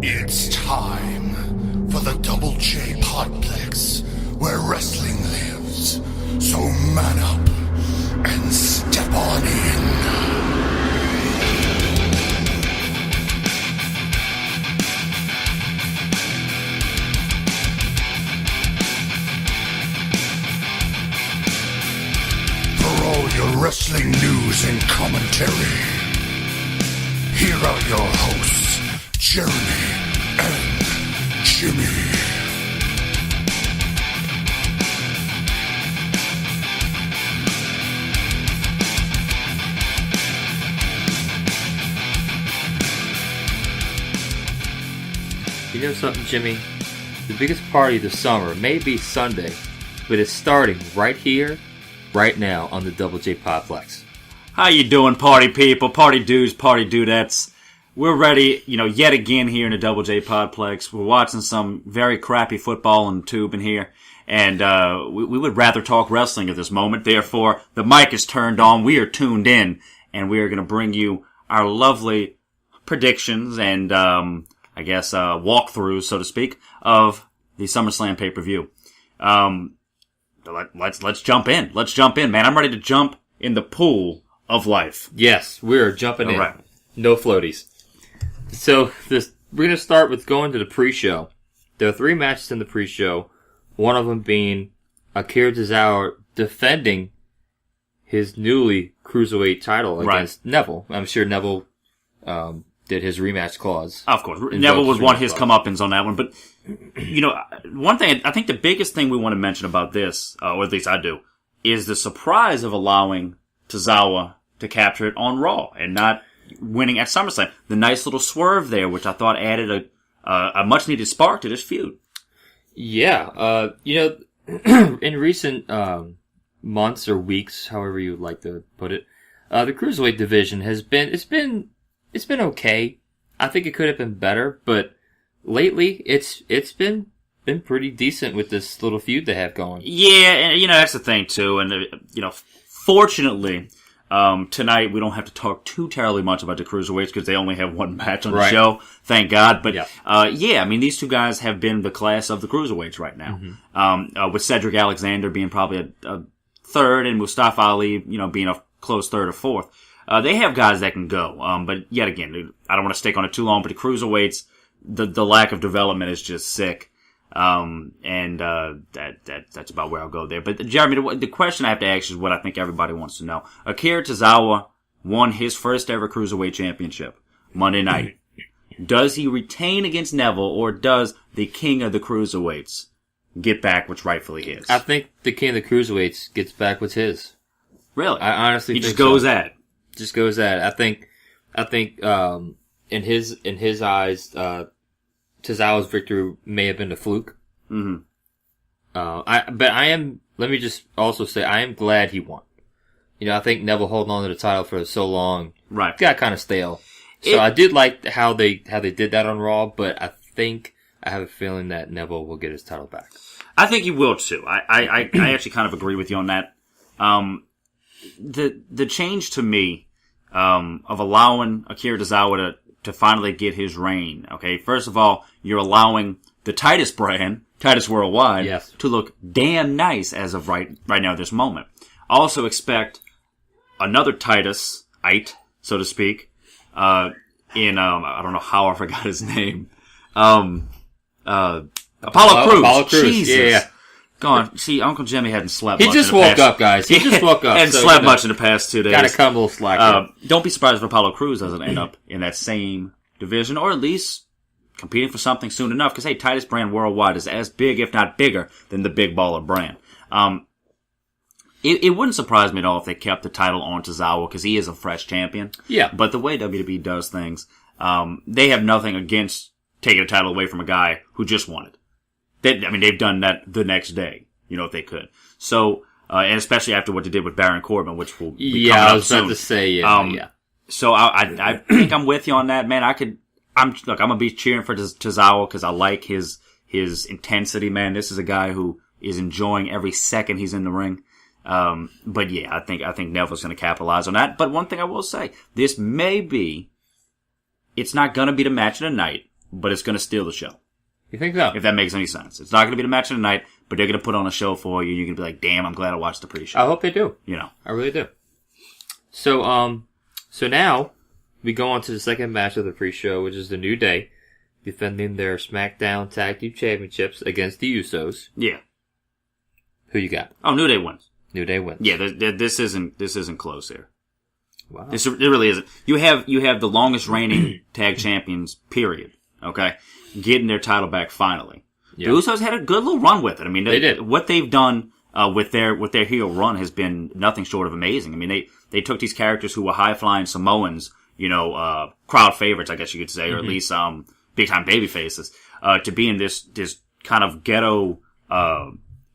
It's time for the Double J podplex, where wrestling lives. So man up and step on in. For all your wrestling news and commentary, here are your hosts, Jeremy and Jimmy. You know something, Jimmy? The biggest party of the summer may be Sunday, but it's starting right here, right now on the Double J Podplex. How you doing, party people, party dudes, party dudettes? We're ready, yet again here in the Double J Podplex. We're watching some very crappy football on the tube in here, and we would rather talk wrestling at this moment. Therefore, the mic is turned on, we are tuned in, and we are going to bring you our lovely predictions and, walkthroughs, so to speak, of the Summerslam pay-per-view. Let's jump in. Let's jump in, man. I'm ready to jump in the pool of life. Yes, we're jumping in. Right. No floaties. So we're going to start with going to the pre-show. There are 3 matches in the pre-show. One of them being Akira Tozawa defending his newly cruiserweight title against Neville. I'm sure Neville did his rematch clause. Of course. Neville was one of his comeuppance on that one. But, one thing, I think the biggest thing we want to mention about this, or at least I do, is the surprise of allowing Tozawa to capture it on Raw and not winning at SummerSlam. The nice little swerve there, which I thought added a much-needed spark to this feud. Yeah. In recent months or weeks, however you would like to put it, the Cruiserweight division has been, it's been okay. I think it could have been better, but lately it's been pretty decent with this little feud they have going. Yeah, and that's the thing too. And fortunately, tonight we don't have to talk too terribly much about the Cruiserweights because they only have one match on the show. Thank God. But these two guys have been the class of the Cruiserweights right now. Mm-hmm. With Cedric Alexander being probably a third and Mustafa Ali, being a close third or fourth. They have guys that can go. But yet again, I don't want to stick on it too long, but the Cruiserweights, the lack of development is just sick. That's about where I'll go there. But Jeremy, the question I have to ask is what I think everybody wants to know. Akira Tozawa won his first ever Cruiserweight Championship Monday night. Does he retain against Neville, or does the King of the Cruiserweights get back what's rightfully his? I think the King of the Cruiserweights gets back what's his. Really? I honestly think he just goes at it. Just goes at it. I think in his eyes, Tozawa's victory may have been a fluke. Mm-hmm. Let me just also say, I am glad he won. I think Neville holding on to the title for so long got kind of stale. So I did like how they did that on Raw, but I have a feeling that Neville will get his title back. I think he will too. I actually kind of agree with you on that. The change to me, of allowing Akira Tozawa to finally get his reign. Okay, first of all, you're allowing the Titus brand, Titus Worldwide, to look damn nice as of right now at this moment. Also expect another Titus-ite, so to speak, I don't know how I forgot his name. Apollo Crews. Apollo Crews. Jesus. Yeah. Gone. See, Uncle Jimmy hadn't slept He much just in the woke past. up, guys. He just woke up. Hadn't slept much in the past 2 days. Gotta come a little slack. Don't be surprised if Apollo Crews doesn't end up in that same division, or at least competing for something soon enough, because, hey, Titus brand Worldwide is as big, if not bigger, than the Big Baller brand. It wouldn't surprise me at all if they kept the title on Tozawa, because he is a fresh champion. Yeah. But the way WWE does things, they have nothing against taking a title away from a guy who just won it. They've done that the next day, if they could. So, and especially after what they did with Baron Corbin, which will be coming up soon. I was about to say, yeah. So I think I'm with you on that, man. I'm gonna be cheering for Tozawa because I like his intensity, man. This is a guy who is enjoying every second he's in the ring. But yeah, I think Neville's gonna capitalize on that. But one thing I will say, it's not gonna be the match of the night. but it's going to steal the show. You think so? If that makes any sense. It's not going to be the match of the night, but they're going to put on a show for you, and you're going to be like, damn, I'm glad I watched the pre-show. I hope they do. You know. I really do. So now we go on to the second match of the pre-show, which is the New Day defending their SmackDown Tag Team Championships against the Usos. Yeah. Who you got? Oh, New Day wins. New Day wins. Yeah, this isn't close here. Wow. It really isn't. You have the longest reigning tag champions, period. Okay? Getting their title back finally. Yep. The Usos had a good little run with it. I mean, they did. What they've done with their heel run has been nothing short of amazing. I mean, they took these characters who were high-flying Samoans, crowd favorites, I guess you could say, or at least big-time baby faces, to be in this kind of ghetto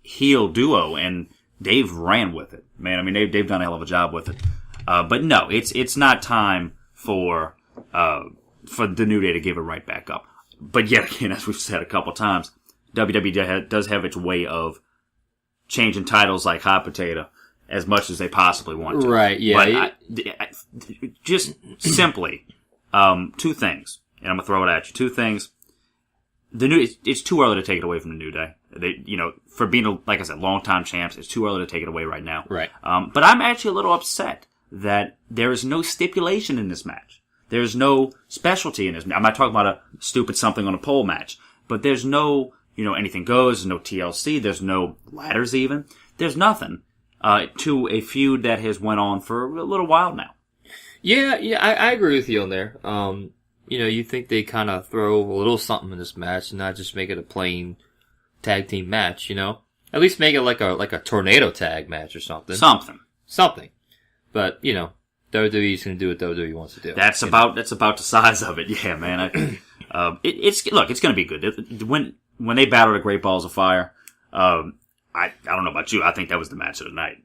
heel duo, and they've ran with it. Man, I mean, they've done a hell of a job with it. But no, it's not time for the New Day to give it right back up. But yet again, as we've said a couple times, WWE does have its way of changing titles like hot potato as much as they possibly want to. Right, yeah. But just simply, two things, and I'm going to throw it at you. Two things. It's too early to take it away from the New Day. For being, like I said, long-time champs, it's too early to take it away right now. Right. But I'm actually a little upset that there is no stipulation in this match. There's no specialty in this. I'm not talking about a stupid something on a pole match, but there's no, anything goes. There's no TLC. There's no ladders even. There's nothing to a feud that has went on for a little while now. Yeah, I agree with you on there. You think they kind of throw a little something in this match and not just make it a plain tag team match, At least make it like a tornado tag match or something. Something. But, WWE's going to do what WWE wants to do. That's about the size of it. Yeah, man. It's going to be good. When they battled the Great Balls of Fire, I don't know about you. I think that was the match of the night.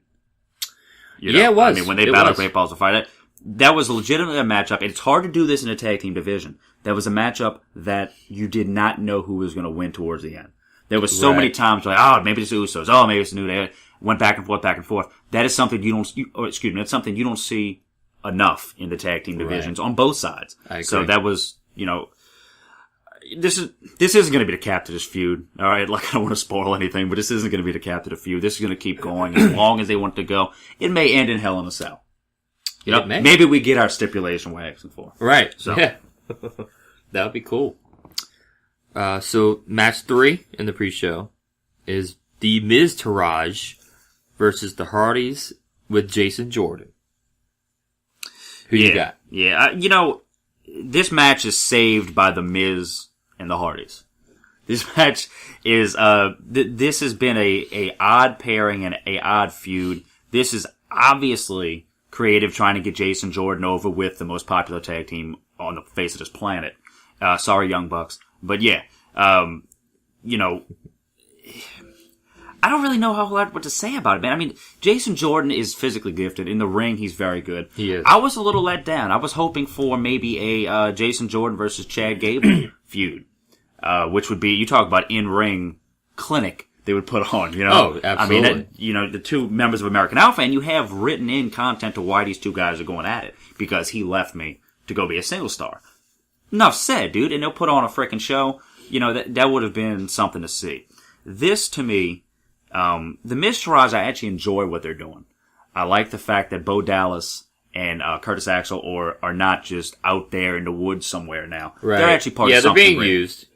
Yeah, it was. I mean, when they battled Great Balls of Fire, that was legitimately a matchup. It's hard to do this in a tag team division. That was a matchup that you did not know who was going to win towards the end. There was so many times like, maybe it's the Usos. Oh, maybe it's the New Day. Went back and forth. That is something that's something you don't see enough in the tag team divisions on both sides. I agree. So that was, this isn't going to be the cap to this feud. All right, like I don't want to spoil anything, but this isn't going to be the cap to the feud. This is going to keep going as long as they want to go. It may end in Hell in a Cell. Maybe we get our stipulation we're asking for. Right. So yeah, that would be cool. So match 3 in the pre-show is the Miz Taraj versus the Hardys with Jason Jordan. Who you got? Yeah, this match is saved by the Miz and the Hardys. This match is this has been a odd pairing and a odd feud. This is obviously creative trying to get Jason Jordan over with the most popular tag team on the face of this planet. Sorry, Young Bucks. But yeah, I don't really know what to say about it, man. I mean, Jason Jordan is physically gifted. In the ring, he's very good. He is. I was a little let down. I was hoping for maybe a Jason Jordan versus Chad Gable feud, which would be, you talk about in-ring clinic they would put on, Oh, absolutely. I mean, the two members of American Alpha, and you have written in content to why these two guys are going at it, because he left me to go be a single star. Enough said, dude, and they'll put on a freaking show. That would have been something to see. This, to me, the Miz Taraj, I actually enjoy what they're doing. I like the fact that Bo Dallas and Curtis Axel are not just out there in the woods somewhere now. Right. They're actually part of something. Yeah, they're being great. used.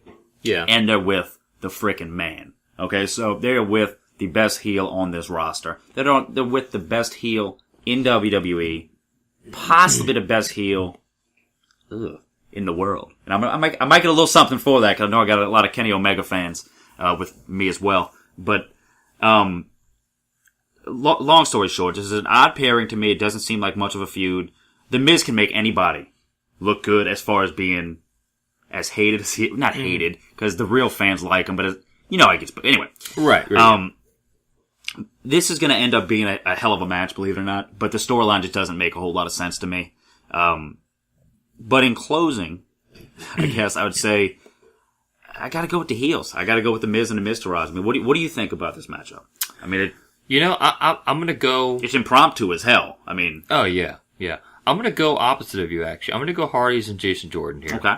Yeah. And they're with the frickin' man. Okay, so they're with the best heel on this roster. They're with the best heel in WWE, possibly the best heel in the world. And I might get a little something for that, because I know I got a lot of Kenny Omega fans with me as well. But long story short, this is an odd pairing to me. It doesn't seem like much of a feud. The Miz can make anybody look good as far as being as hated as he... Not hated, because the real fans like him, but I guess... But anyway. Right. This is going to end up being a hell of a match, believe it or not. But the storyline just doesn't make a whole lot of sense to me. But in closing, I guess I would say I got to go with the heels. I got to go with the Miz and the Miz Taraj. I mean, what do you think about this matchup? I mean, I'm going to go... It's impromptu as hell. I mean... Oh, yeah. Yeah. I'm going to go opposite of you, actually. I'm going to go Hardys and Jason Jordan here. Okay.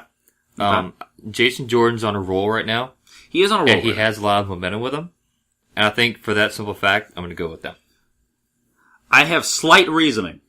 Jason Jordan's on a roll right now. He is on a roll. And he has a lot of momentum with him. And I think for that simple fact, I'm going to go with them. I have slight reasoning.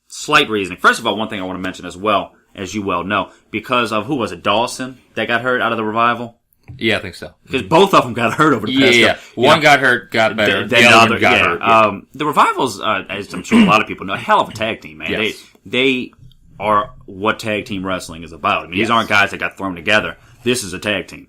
First of all, one thing I want to mention as well, as you well know, because of, who was it, Dawson that got hurt out of the revival? Yeah, I think so. Because both of them got hurt over the past couple. One got hurt, got better. The other one got hurt. Yeah. The Revivals, as I'm sure a lot of people know, a hell of a tag team, man. Yes. They are what tag team wrestling is about. I mean, these aren't guys that got thrown together. This is a tag team,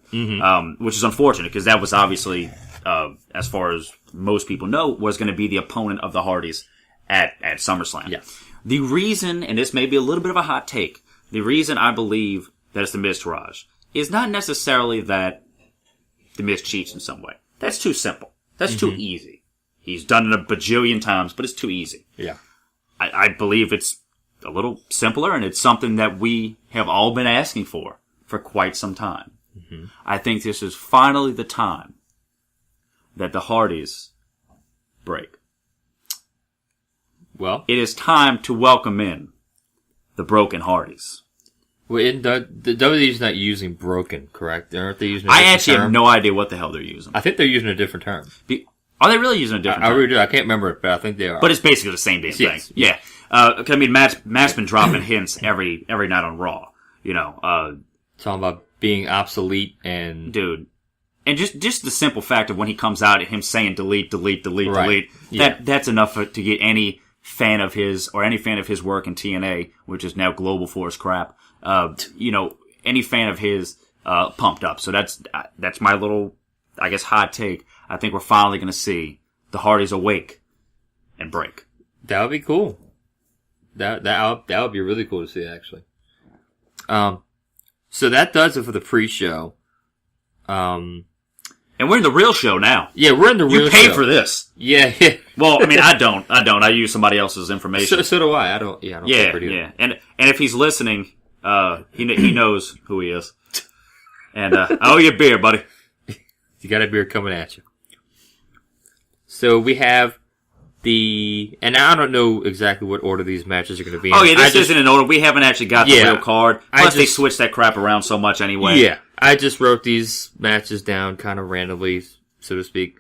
which is unfortunate because that was obviously, as far as most people know, was going to be the opponent of the Hardys at SummerSlam. Yeah. The reason, and this may be a little bit of a hot take, the reason I believe that it's the Miztourage is not necessarily that the Miz cheats in some way. That's too simple. That's too easy. He's done it a bajillion times, but it's too easy. Yeah. I believe it's a little simpler, and it's something that we have all been asking for quite some time. I think this is finally the time that the Hardys break. Well, it is time to welcome in the Broken Hardys. Well, the WWE's not using broken, correct? Aren't they using I actually have no idea what the hell they're using. I think they're using a different term. Are they really using a different term? I really do. I can't remember it, but I think they are. But it's basically the same damn thing. Yeah. I mean, Matt's been dropping hints every night on Raw. You know, talking about being obsolete and dude, and just the simple fact of when he comes out and him saying delete. That's enough to get any fan of his or any fan of his work in TNA, which is now Global Force crap. Any fan of his pumped up. So that's my little, I guess, hot take. I think we're finally going to see the Hardys awake and break. That would be cool. That would be really cool to see, actually. So that does it for the pre-show. And we're in the real show now. Yeah, we're in the real show. You paid for this. Yeah. Well, I mean, I don't. I use somebody else's information. So do I. I don't pay for it. Yeah. And if he's listening, he knows who he is. And I owe you a beer, buddy. You got a beer coming at you. So we have and I don't know exactly what order these matches are going to be in. Oh, yeah, this isn't in order. We haven't actually got the real card. Plus, they switched that crap around so much anyway. Yeah, I just wrote these matches down kind of randomly, so to speak.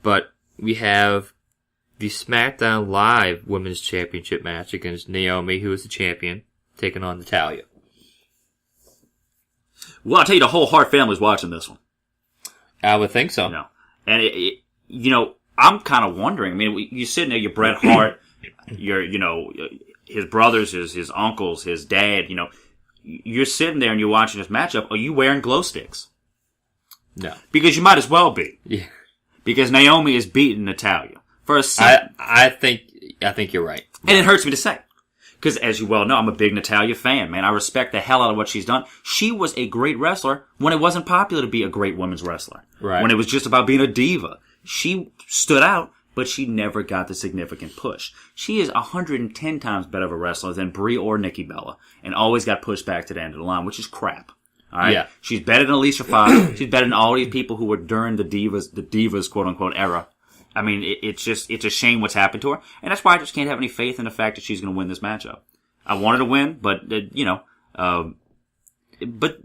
But we have the SmackDown Live Women's Championship match against Naomi, who is the champion, taking on Natalya. Well, I'll tell you, the whole Hart family's watching this one. I would think so. No. And, I'm kind of wondering. I mean, you're sitting there, you're Bret Hart, his brothers, his uncles, his dad, you're sitting there and you're watching this matchup. Are you wearing glow sticks? No. Because you might as well be. Yeah. Because Naomi is beating Natalya. I think you're right. And it hurts me to say. Because as you well know, I'm a big Natalya fan, man. I respect the hell out of what she's done. She was a great wrestler when it wasn't popular to be a great women's wrestler. Right. When it was just about being a diva. She stood out, but she never got the significant push. She is 110 times better of a wrestler than Brie or Nikki Bella, and always got pushed back to the end of the line, which is crap. All right? Yeah. She's better than Alicia Fox. She's better than all these people who were during the divas quote unquote era. I mean, it's a shame what's happened to her, and that's why I just can't have any faith in the fact that she's going to win this matchup. I wanted to win, but but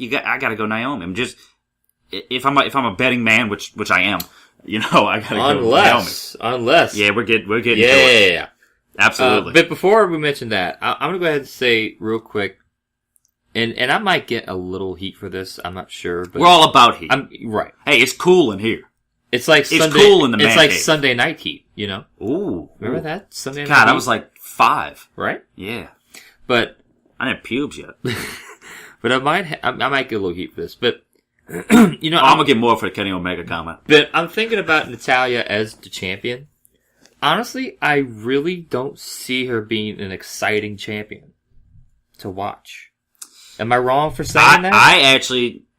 I got to go Naomi. I'm just if I'm a betting man, which I am, I got to go Naomi. Unless, yeah, we're getting to it. Yeah, absolutely. But before we mention that, I'm going to go ahead and say real quick, and I might get a little heat for this. I'm not sure, but we're all about heat. Right. Hey, it's cool in here. It's like Sunday, cool in the man It's like cave. Sunday night heat, Ooh. Remember that? Sunday night God, heat? I was like 5. Right? Yeah. But I didn't have pubes yet. But I might get a little heat for this. But I'm gonna get more for the Kenny Omega comment. But I'm thinking about Natalya as the champion. Honestly, I really don't see her being an exciting champion to watch. Am I wrong for saying that?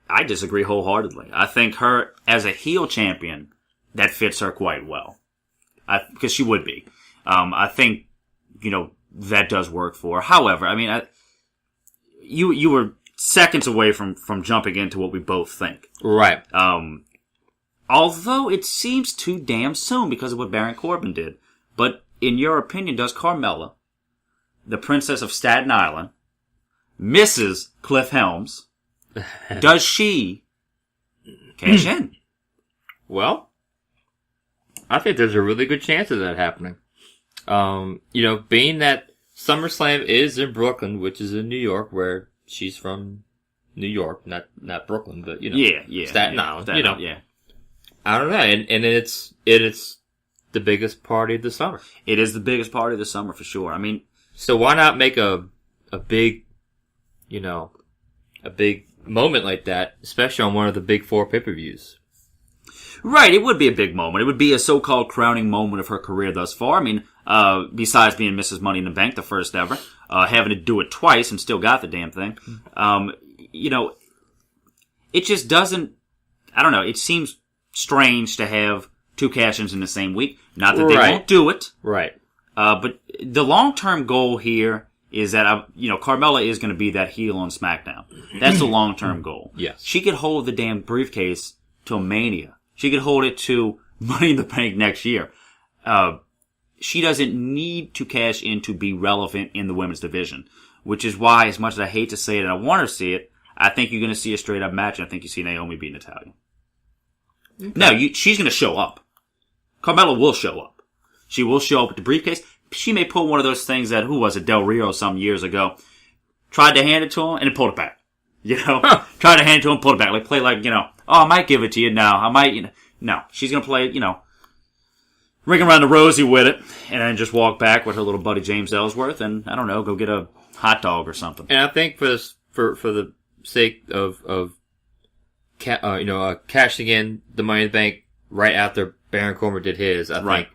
I disagree wholeheartedly. I think her as a heel champion, that fits her quite well. Because she would be. I think, that does work for her. However, I mean, you were seconds away from jumping into what we both think. Right. Although it seems too damn soon because of what Baron Corbin did. But in your opinion, does Carmella, the Princess of Staten Island, Mrs. Cliff Helms, does she cash in? Well, I think there's a really good chance of that happening. Being that SummerSlam is in Brooklyn, which is in New York, where she's from New York, not Brooklyn, but, Staten Island, yeah. I don't know, and it's the biggest party of the summer. It is the biggest party of the summer for sure. I mean, so why not make a big, a big moment like that, especially on one of the big 4 pay-per-views? Right, it would be a big moment. It would be a so-called crowning moment of her career thus far. I mean, besides being Mrs. Money in the Bank, the first ever, having to do it twice and still got the damn thing. It just doesn't, I don't know, it seems strange to have 2 cash-ins in the same week. Not that they won't do it. Right. But the long-term goal here is that, Carmella is going to be that heel on SmackDown. That's the long-term goal. Yes. She could hold the damn briefcase till Mania. She could hold it to Money in the Bank next year. She doesn't need to cash in to be relevant in the women's division, which is why, as much as I hate to say it and I want to see it, I think you're going to see a straight-up match, and I think you see Naomi beat Natalya. Okay. No, she's going to show up. Carmella will show up. She will show up with the briefcase. She may pull one of those things that, who was it, Del Rio some years ago, tried to hand it to him, and then pulled it back. Tried to hand it to him, pulled it back. Like, play like, I might give it to you now. I might, No, she's going to play, ring around the rosy with it, and then just walk back with her little buddy James Ellsworth, and, I don't know, go get a hot dog or something. And I think for the sake of cashing in the Money in the Bank right after Baron Corbin did his, I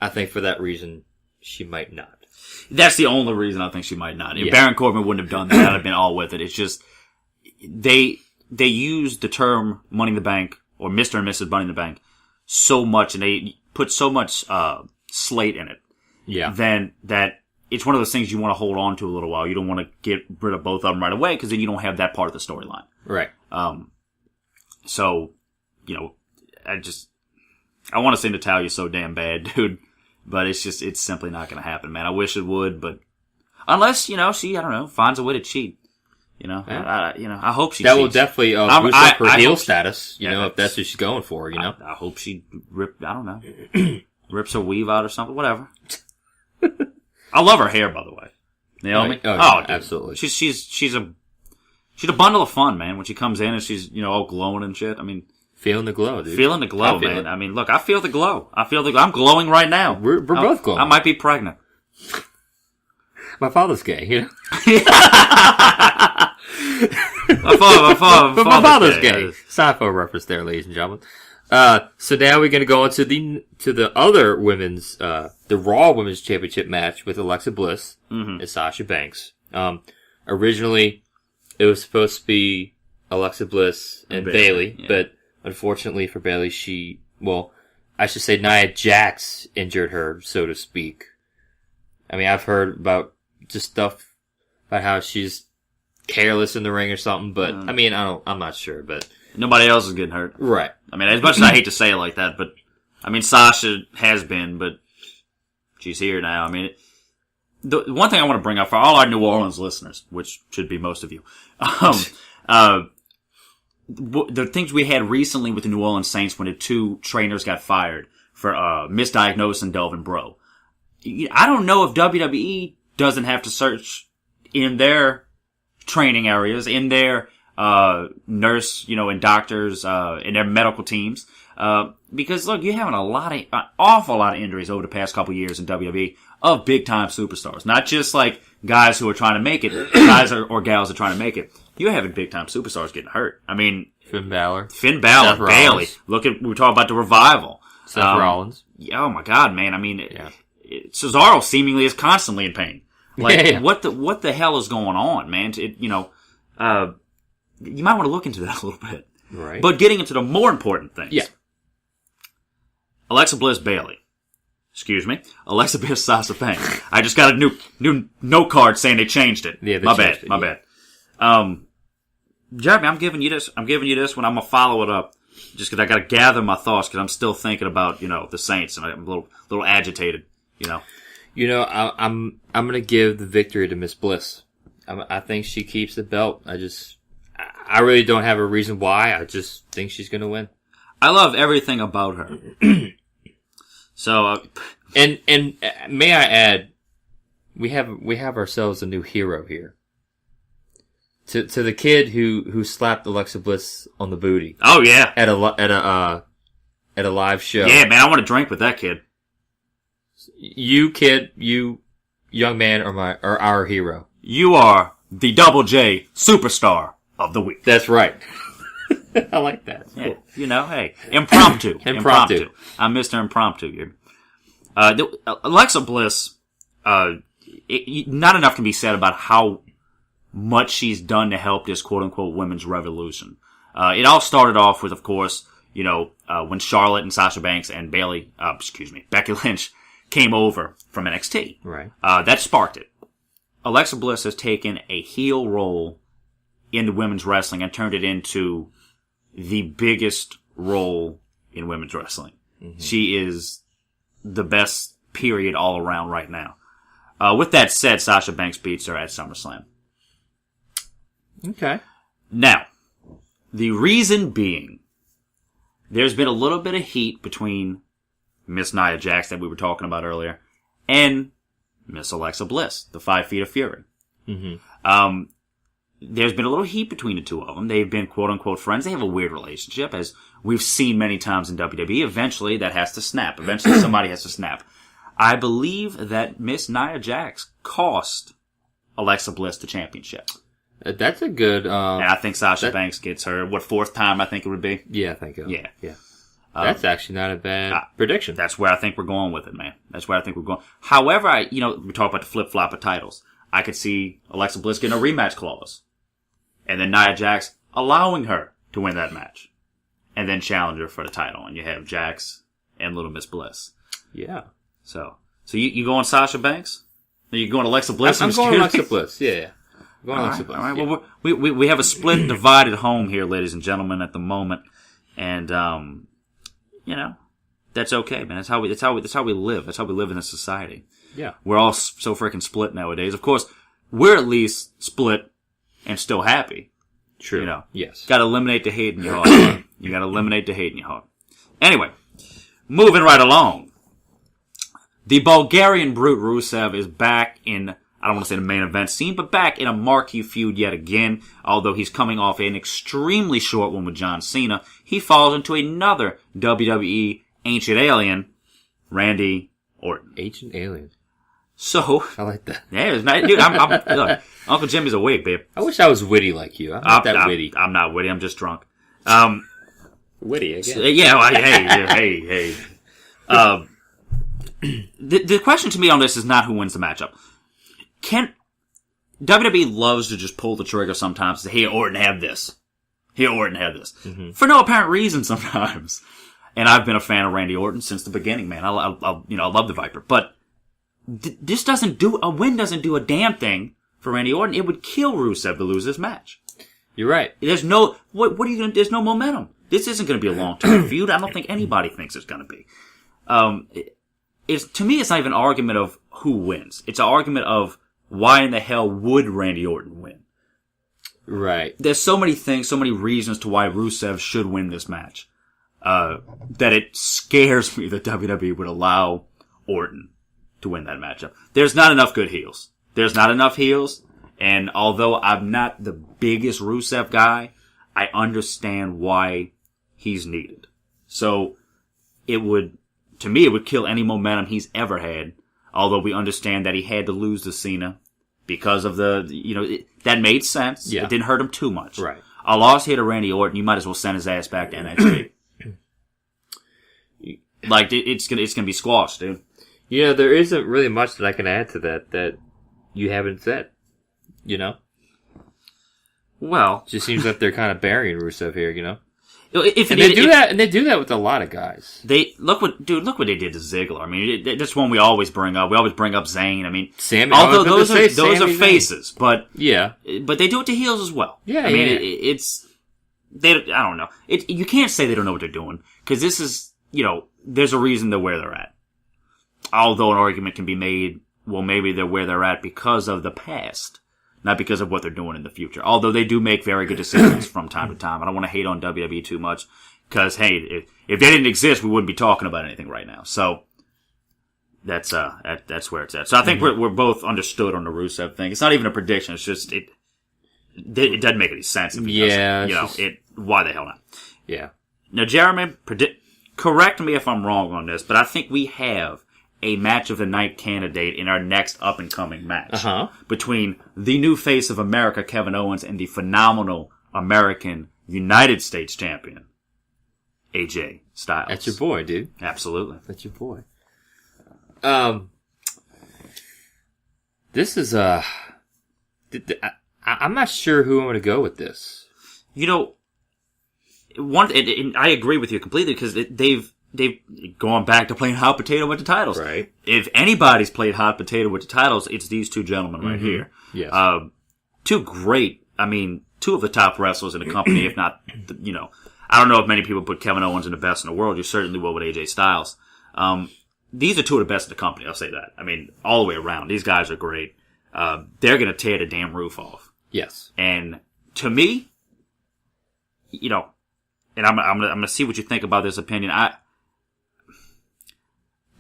think for that reason, she might not. That's the only reason I think she might not. If Baron Corbin wouldn't have done that, I'd have been all with it. It's just, they use the term Money in the Bank, or Mr. and Mrs. Money in the Bank, so much, and they put so much slate in it. Yeah. Then that it's one of those things you want to hold on to a little while. You don't want to get rid of both of them right away, because then you don't have that part of the storyline. Right. So, I want to say Natalia's so damn bad, dude. But it's simply not going to happen, man. I wish it would, but unless, she, I don't know, finds a way to cheat. I hope she that cheats. will definitely boost up her heel status, if that's what she's going for, I hope she rips her weave out or something, whatever. I love her hair, by the way. Naomi? Oh, absolutely. She's a bundle of fun, man, when she comes in and she's, all glowing and shit. I mean, feeling the glow, dude. Feeling the glow, man. It. I mean, look, I feel the glow. I'm glowing right now. We're both glowing. I might be pregnant. My father's gay, My father's gay. Sci-fi reference there, ladies and gentlemen. So now we're going to go into the other women's, the Raw Women's Championship match with Alexa Bliss and Sasha Banks. Originally, it was supposed to be Alexa Bliss and Bayley, but unfortunately for Bayley, I should say Nia Jax injured her, so to speak. I mean, I've heard about just stuff about how she's careless in the ring or something, but I mean, I'm not sure, but nobody else is getting hurt. Right. I mean, as much as I hate to say it like that, but I mean, Sasha has been, but she's here now. I mean, the one thing I want to bring up for all our New Orleans listeners, which should be most of you, the things we had recently with the New Orleans Saints when the 2 trainers got fired for misdiagnosing Delvin Breaux. I don't know if WWE doesn't have to search in their training areas, in their nurse, and doctors, in their medical teams, because look, you're having an awful lot of injuries over the past couple years in WWE of big time superstars, not just like guys who are trying to make it, guys or gals are trying to make it. You're having big time superstars getting hurt. I mean, Finn Balor, Bayley. Bayley. We talk about the Revival. Seth Rollins. Oh my God, man! I mean, Cesaro seemingly is constantly in pain. Like, what the hell is going on, man? You might want to look into that a little bit. Right. But getting into the more important things. Yeah. Alexa Bliss Bayley. Excuse me. Alexa Bliss Sasha Banks. I just got a new note card saying they changed it. Yeah, my bad. Jeremy, I'm giving you this one. I'm gonna follow it up just because I got to gather my thoughts because I'm still thinking about the Saints and I'm a little agitated. I'm gonna give the victory to Miss Bliss. I think she keeps the belt. I really don't have a reason why. I just think she's going to win. I love everything about her. So, and may I add, we have ourselves a new hero here. To the kid who slapped Alexa Bliss on the booty. Oh yeah, at a live show. Yeah, man, I want to drink with that kid. You young man, are our hero. You are the Double J superstar of the week. That's right. I like that. Yeah, cool. You know, hey, impromptu. Impromptu. I'm Mr. Impromptu here. Alexa Bliss, not enough can be said about how much she's done to help this quote-unquote women's revolution. It all started off with, of course, when Charlotte and Sasha Banks and Becky Lynch came over from NXT. Right. That sparked it. Alexa Bliss has taken a heel role in the women's wrestling and turned it into the biggest role in women's wrestling. Mm-hmm. She is the best period all around right now. With that said, Sasha Banks beats her at SummerSlam. Okay. Now, the reason being, there's been a little bit of heat between Miss Nia Jax that we were talking about earlier and Miss Alexa Bliss, the 5 Feet of Fury. Mm-hmm. There's been a little heat between the two of them. They've been quote-unquote friends. They have a weird relationship, as we've seen many times in WWE. Eventually, that has to snap. Eventually, somebody has to snap. I believe that Miss Nia Jax cost Alexa Bliss the championship. That's a good... and I think Sasha Banks gets her, 4th time I think it would be? Yeah, I think so. Yeah. That's actually not a bad prediction. That's where I think we're going with it, man. That's where I think we're going. However, we talk about the flip-flop of titles. I could see Alexa Bliss getting a rematch clause. And then Nia Jax allowing her to win that match. And then challenge her for the title. And you have Jax and Little Miss Bliss. Yeah. So you going Sasha Banks? Are you going Alexa Bliss? I'm going Alexa Bliss, yeah. All right. Well, we have a split and divided home here, ladies and gentlemen, at the moment. And, that's okay, man. That's how we live. That's how we live in this society. Yeah. We're all so freaking split nowadays. Of course, we're at least split and still happy. True. Yes. Gotta eliminate the hate in your heart. You gotta eliminate the hate in your heart. Anyway, moving right along. The Bulgarian Brute Rusev is back in, I don't want to say the main event scene, but back in a marquee feud yet again. Although he's coming off an extremely short one with John Cena, he falls into another WWE Ancient Alien, Randy Orton. Ancient Alien. So, I like that. Yeah, it's nice. Dude, look, Uncle Jimmy's awake, babe. I wish I was witty like you. I'm not that witty. I'm not witty. I'm just drunk. Witty again. So, yeah. Well, hey. The question to me on this is not who wins the matchup. WWE loves to just pull the trigger sometimes and say, "Here, Orton, have this. Here, Orton, have this," for no apparent reason sometimes. And I've been a fan of Randy Orton since the beginning, man. I love the Viper, but this a win doesn't do a damn thing for Randy Orton. It would kill Rusev to lose this match. You're right. There's no, what are you gonna, there's no momentum. This isn't gonna be a long-term feud. I don't think anybody thinks it's gonna be. To me, it's not even an argument of who wins. It's an argument of why in the hell would Randy Orton win? Right. There's so many things, so many reasons to why Rusev should win this match, that it scares me that WWE would allow Orton to win that matchup. There's not enough good heels. And although I'm not the biggest Rusev guy, I understand why he's needed. So, to me, it would kill any momentum he's ever had. Although we understand that he had to lose to Cena because of that made sense. Yeah. It didn't hurt him too much. Right. A loss here to Randy Orton, you might as well send his ass back to NXT. It's gonna be squashed, dude. There isn't really much that I can add to that you haven't said. Well, it just seems like they're kind of burying Rusev here. If they do that with a lot of guys. Look what they did to Ziggler. I mean, that's one we always bring up. We always bring up Zayn. I mean, Sammy. Although those are faces, but yeah, but they do it to heels as well. Yeah, I mean, I don't know. You can't say they don't know what they're doing because this is there's a reason they're where they're at. Although an argument can be made, well, maybe they're where they're at because of the past. not because of what they're doing in the future. Although they do make very good decisions from time to time. I don't want to hate on WWE too much because, hey, if they didn't exist, we wouldn't be talking about anything right now. So that's where it's at. So I think we're both understood on the Rusev thing. It's not even a prediction. It's just it doesn't make any sense. If he doesn't. Why the hell not? Yeah. Now, Jeremy, correct me if I'm wrong on this, but I think we have a match of the night candidate in our next up-and-coming match between the new face of America, Kevin Owens, and the phenomenal American United States champion, AJ Styles. That's your boy, dude. Absolutely. That's your boy. This is, I'm not sure who I'm going to go with this. You know, and I agree with you completely because they've gone back to playing hot potato with the titles. Right. If anybody's played hot potato with the titles, it's these two gentlemen right here. Yes. Two of the top wrestlers in the company, if not, I don't know if many people put Kevin Owens in the best in the world. You certainly will with AJ Styles. These are two of the best in the company. I'll say that. I mean, all the way around. These guys are great. They're going to tear the damn roof off. Yes. And to me, and I'm going to see what you think about this opinion.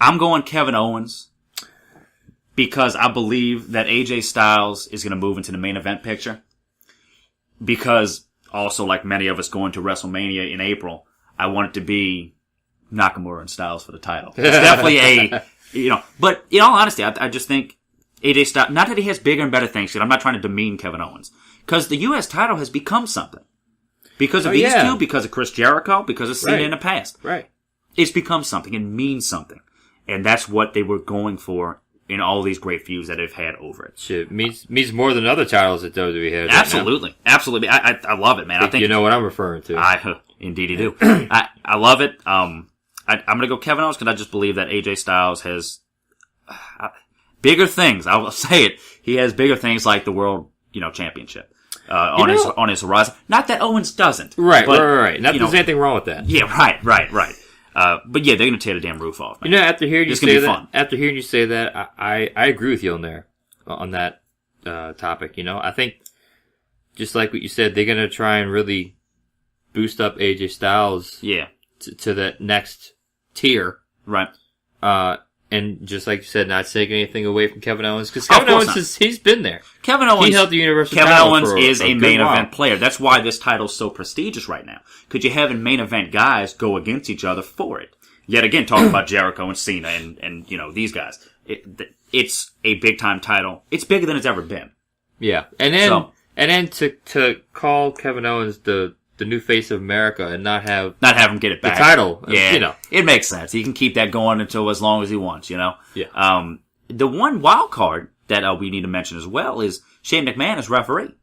I'm going Kevin Owens because I believe that AJ Styles is going to move into the main event picture. Because also, like many of us going to WrestleMania in April, I want it to be Nakamura and Styles for the title. It's definitely but in all honesty, I just think AJ Styles, not that he has bigger and better things, I'm not trying to demean Kevin Owens, because the U.S. title has become something. Because of these two, because of Chris Jericho, because of Cena in the past. Right. It's become something and means something. And that's what they were going for in all these great feuds that they've had over it. Shit, means more than other titles that WWE has. Absolutely. Right now. Absolutely. I love it, man. I think you know what I'm referring to. Indeed you do. I love it. I'm going to go Kevin Owens because I just believe that AJ Styles has bigger things. I will say it. He has bigger things like the World, Championship. On his horizon. Not that Owens doesn't. Right. Not that there's anything wrong with that. Yeah, right. But yeah, they're going to tear the damn roof off, man. After hearing you say that, I agree with you on that topic. I think just like what you said, they're going to try and really boost up AJ Styles. Yeah. To that next tier. Right. And just like you said, not taking anything away from Kevin Owens, because Kevin Owens he's been there. Kevin Owens, he held the Universal Kevin title Owens for is a main while. event player. That's why this title's so prestigious right now. Because you're having main event guys go against each other for it. Yet again, talking about Jericho and Cena and these guys. It's a big time title. It's bigger than it's ever been. Yeah, and then to call Kevin Owens the new face of America and not have him get it back. The title. Yeah, it makes sense. He can keep that going until as long as he wants. Yeah. The one wild card that we need to mention as well is Shane McMahon as referee.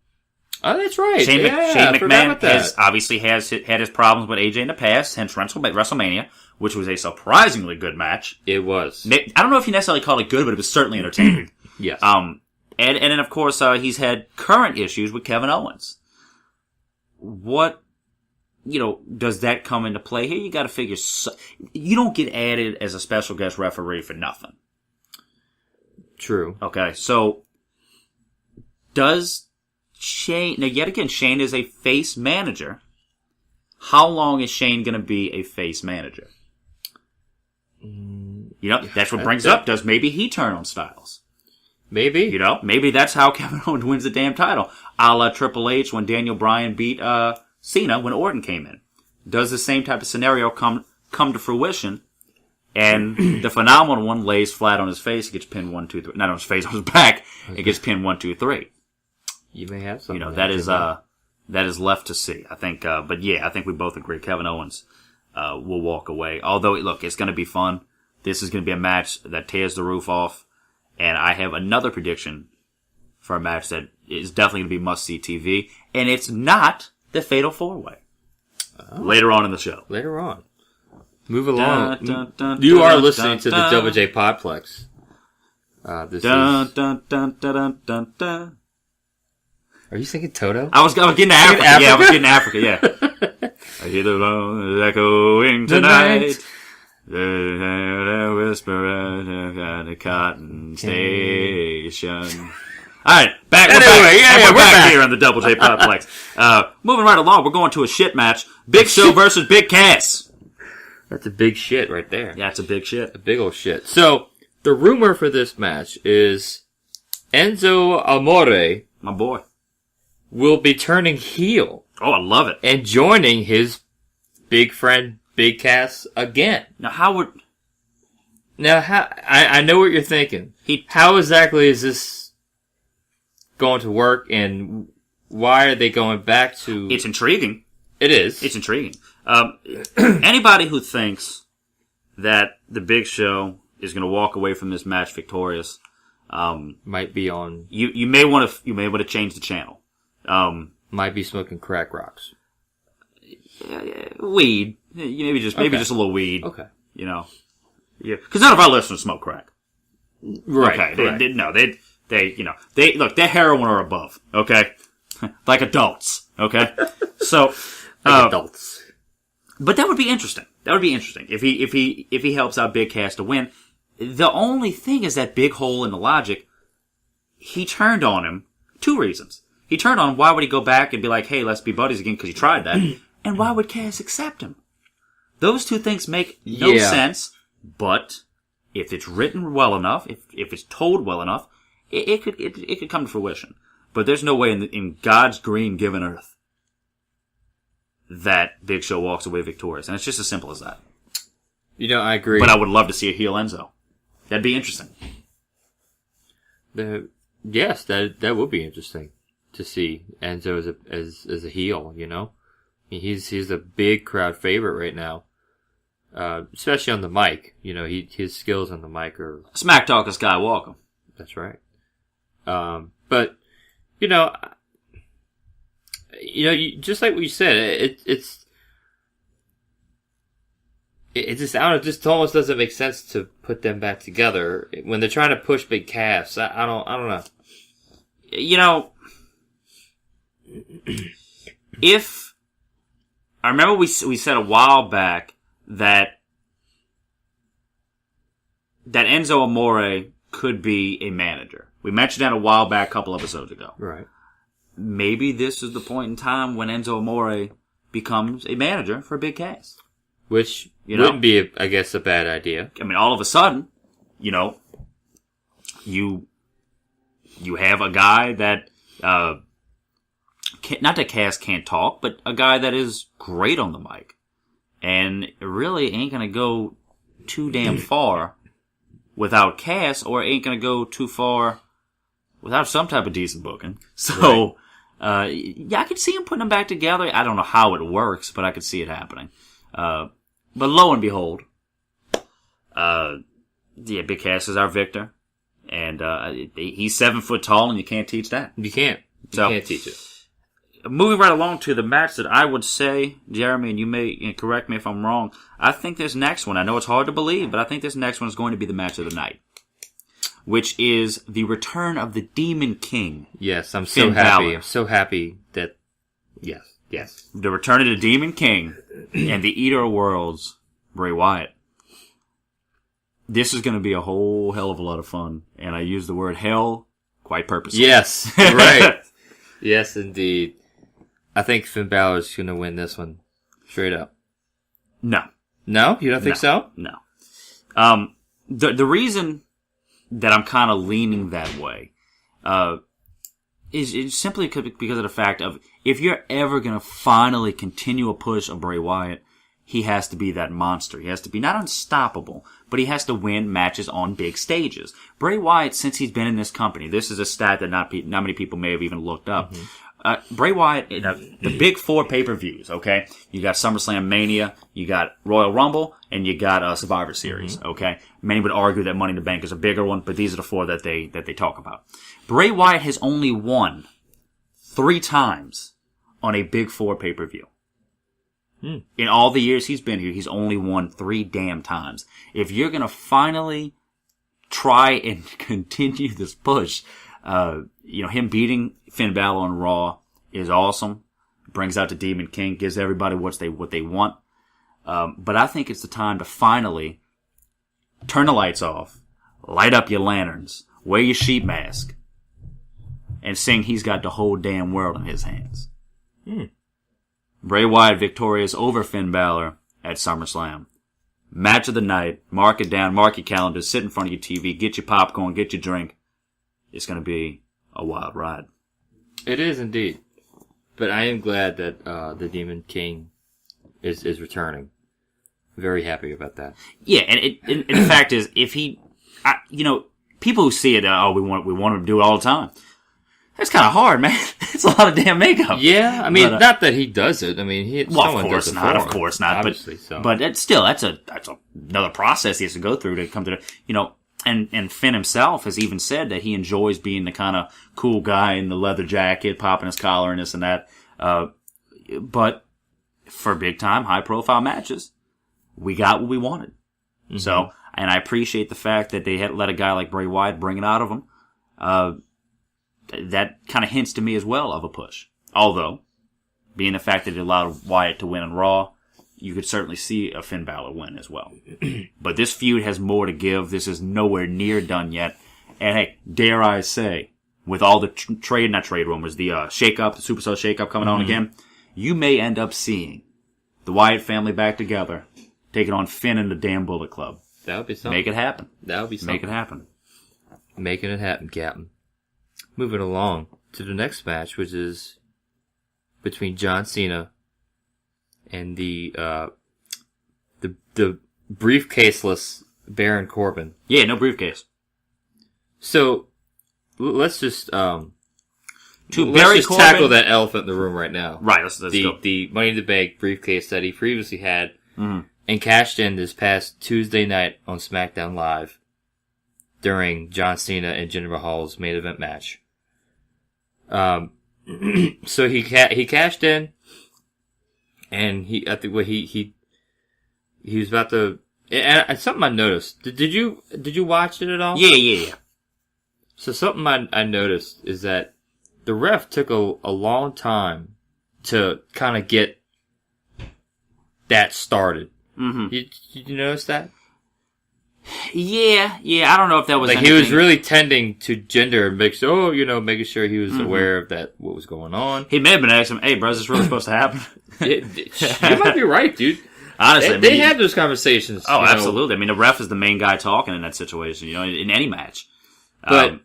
Oh, that's right. Shane McMahon has had his problems with AJ in the past, hence WrestleMania, which was a surprisingly good match. It was. I don't know if you necessarily called it good, but it was certainly entertaining. Yes. And then of course he's had current issues with Kevin Owens. What does that come into play here? You got to figure you don't get added as a special guest referee for nothing. True. Okay, so does Shane, now yet again, Shane is a face manager. How long is Shane going to be a face manager? That's what brings up, does maybe he turn on Styles? Maybe. Maybe that's how Kevin Owens wins the damn title. A la Triple H when Daniel Bryan beat Cena when Orton came in. Does the same type of scenario come to fruition? And the phenomenal one lays flat on his face, gets pinned 1, 2, 3. Not on his face, on his back. It gets pinned 1, 2, 3. You may have something. That is left to see. I think, but yeah, I think we both agree. Kevin Owens will walk away. Although, look, it's going to be fun. This is going to be a match that tears the roof off. And I have another prediction for a match that is definitely going to be must-see TV. And it's not the Fatal 4-Way. Later on in the show. Later on. Move along. You are listening to the WJ Podplex. Are you singing Toto? I was getting Africa. Yeah, I was getting Africa, yeah. I hear the bones echoing tonight. The whisper at the cotton station. All right, we're back here on the Double J Podplex. Moving right along, we're going to a shit match. Big Show versus Big Cass. That's a big shit right there. Yeah, it's a big shit. A big old shit. So, the rumor for this match is Enzo Amore, my boy, will be turning heel. Oh, I love it. And joining his big friend, Big Cass, again. Now, how I know what you're thinking. How exactly is this going to work, and why are they going back to... It's intriguing. It is. It's intriguing. Anybody who thinks that the Big Show is going to walk away from this match victorious, might be on... You may want to change the channel. Might be smoking crack rocks. Weed. Maybe just a little weed. Okay. You know. Yeah. Because none of our listeners smoke crack. Right. Okay. They look, they're heroin or above. Okay. Like adults. Okay. So. Like adults. But that would be interesting. If he helps out Big Cass to win. The only thing is that big hole in the logic. He turned on him. 2 reasons. He turned on him. Why would he go back and be like, hey, let's be buddies again because he tried that? And why would Cass accept him? Those 2 things make no sense. But if it's written well enough, if it's told well enough, it could come to fruition. But there's no way in God's green given earth that Big Show walks away victorious. And it's just as simple as that. I agree. But I would love to see a heel Enzo. That'd be interesting. Yes, that would be interesting to see Enzo as a heel, He's a big crowd favorite right now. Especially on the mic. His skills on the mic are... Smack talk is Skywalker. That's right. But, just like what you said, it's just, I don't know, it just almost doesn't make sense to put them back together when they're trying to push Big Cass. I don't know. If I remember we said a while back that Enzo Amore could be a manager. We mentioned that a while back, a couple episodes ago. Right. Maybe this is the point in time when Enzo Amore becomes a manager for Big Cass. Which wouldn't be, I guess, a bad idea. I mean, all of a sudden, you have a guy that, not that Cass can't talk, but a guy that is great on the mic. And it really ain't gonna go too damn far without Cass, or ain't gonna go too far without some type of decent booking. So, I could see him putting them back together. I don't know how it works, but I could see it happening. But lo and behold, Big Cass is our victor. And, he's 7 foot tall, and you can't teach that. You can't. You can't teach it. Moving right along to the match that I would say, Jeremy, and you may correct me if I'm wrong, I think this next one, I know it's hard to believe, but I think this next one is going to be the match of the night. Which is the return of the Demon King. Yes, I'm so happy. Balor. I'm so happy that, yes. The return of the Demon King and the Eater of Worlds, Bray Wyatt. This is going to be a whole hell of a lot of fun, and I use the word hell quite purposely. Yes, right. Yes, indeed. I think Finn Balor's going to win this one. Straight up. No. No? You don't think so? No. The reason that I'm kind of leaning that way is simply because of the fact of if you're ever going to finally continue a push of Bray Wyatt, he has to be that monster. He has to be not unstoppable, but he has to win matches on big stages. Bray Wyatt, since he's been in this company, this is a stat that not many people may have even looked up. Bray Wyatt, the big 4 pay-per-views, okay? You got SummerSlam Mania, you got Royal Rumble, and you got Survivor Series, okay? Many would argue that Money in the Bank is a bigger one, but these are the 4 that they talk about. Bray Wyatt has only won 3 times on a big 4 pay-per-view. In all the years he's been here, he's only won 3 damn times. If you're gonna finally try and continue this push, him beating Finn Balor on Raw is awesome. Brings out the Demon King, gives everybody what they want. But I think it's the time to finally turn the lights off, light up your lanterns, wear your sheep mask, and saying he's got the whole damn world in his hands. Bray Wyatt victorious over Finn Balor at SummerSlam. Match of the night. Mark it down. Mark your calendar. Sit in front of your TV. Get your popcorn. Get your drink. It's going to be a wild ride. It is indeed. But I am glad that the Demon King is returning. Very happy about that. Yeah, and the fact is, if he, people who see it, we want him to do it all the time. That's kind of hard, man. It's a lot of damn makeup. Yeah, I mean, not that he does it. I mean, of course not. Of course not. Obviously, but that's another process he has to go through to come to the, and Finn himself has even said that he enjoys being the kind of cool guy in the leather jacket, popping his collar and this and that. But for big time, high profile matches, we got what we wanted. Mm-hmm. So, and I appreciate the fact that they had let a guy like Bray Wyatt bring it out of him. That kind of hints to me as well of a push. Although, being the fact that it allowed Wyatt to win on Raw, you could certainly see a Finn Balor win as well. But this feud has more to give. This is nowhere near done yet. And hey, dare I say, with all the not trade rumors, the shakeup, the Superstar shakeup coming on again, you may end up seeing the Wyatt family back together, taking on Finn and the damn Bullet Club. That would be something. Make it happen. That would be something. Make it happen. Making it happen, Captain. Moving along to the next match, which is between John Cena and the briefcaseless Baron Corbin. Yeah, no briefcase. So let's just tackle that elephant in the room right now. Right. Let's go. The Money in the Bank briefcase that he previously had and cashed in this past Tuesday night on SmackDown Live during John Cena and Jinder Mahal's main event match. So he cashed in, and he was about to. And something I noticed. Did you watch it at all? Yeah. So something I noticed is that the ref took a long time to kind of get that started. Mm-hmm. Did you notice that? Yeah. I don't know if that was like anything. He was really tending to Jinder and making sure he was aware of what was going on. He may have been asking him, "Hey, bro, is this really supposed to happen?" You might be right, dude. Honestly, they had those conversations. Oh, absolutely. I mean, the ref is the main guy talking in that situation. In any match. But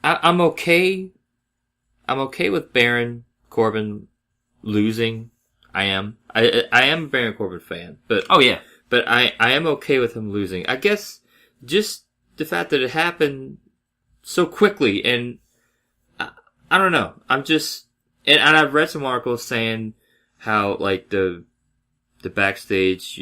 I'm okay. I'm okay with Baron Corbin losing. I am a Baron Corbin fan, but oh yeah. But I am okay with him losing. I guess just the fact that it happened so quickly, and I don't know. I'm just, and I've read some articles saying how like the backstage,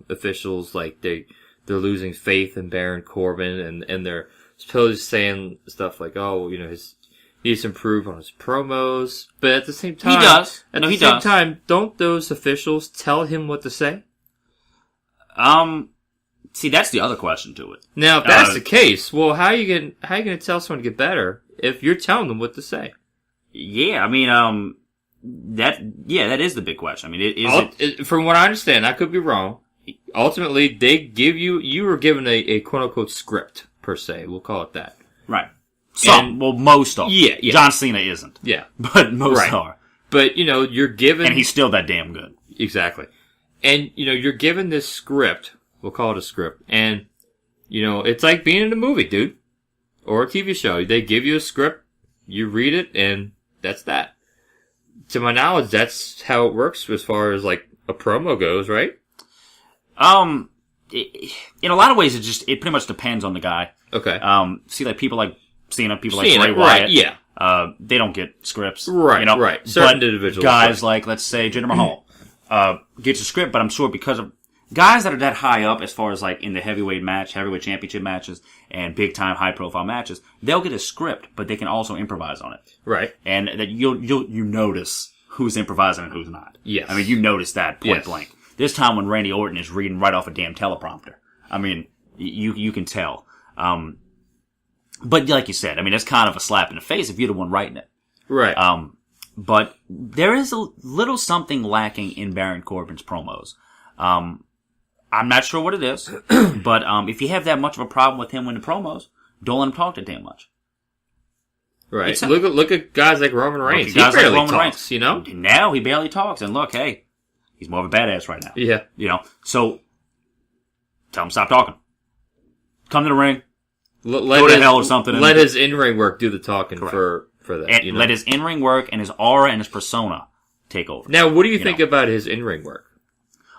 officials, like they're losing faith in Baron Corbin, and they're supposedly saying stuff like, oh, he needs to improve on his promos. But at the same time, he does. At the same time, don't those officials tell him what to say? See, that's the other question to it. Now, if that's the case, well, how are you gonna tell someone to get better if you're telling them what to say? Yeah, I mean, that is the big question. I mean, from what I understand, I could be wrong. Ultimately, they give you were given a quote unquote script per se. We'll call it that. Right. Most are. Yeah. John Cena isn't. Yeah. But most are. But, you're given... And he's still that damn good. Exactly. And, you're given this script. We'll call it a script. And, it's like being in a movie, dude. Or a TV show. They give you a script, you read it, and that's that. To my knowledge, that's how it works as far as, like, a promo goes, right? In a lot of ways, it pretty much depends on the guy. Okay. See, like, people like Cena, people like Bray Wyatt. Right, yeah. They don't get scripts. Right, right. Certain individuals. Guys like, let's say, Jinder Mahal, gets a script, but I'm sure because of guys that are that high up as far as like in the heavyweight championship matches and big time high profile matches, they'll get a script, but they can also improvise on it. Right. And that you notice who's improvising and who's not. Yes. I mean, you notice that point blank. There's time when Randy Orton is reading right off a damn teleprompter. I mean, you can tell. But like you said, I mean, it's kind of a slap in the face if you're the one writing it. Right. But there is a little something lacking in Baron Corbin's promos. I'm not sure what it is, but if you have that much of a problem with him in the promos, don't let him talk that damn much. Right. Look at guys like Roman Reigns. He barely talks, you know? Now he barely talks. And look, hey, he's more of a badass right now. Yeah. You know, so tell him stop talking. Come to the ring. Go to hell or something. Let his in-ring work do the talking for that. And you know? let his in-ring work and his aura and his persona take over. Now, what do you think about his in-ring work?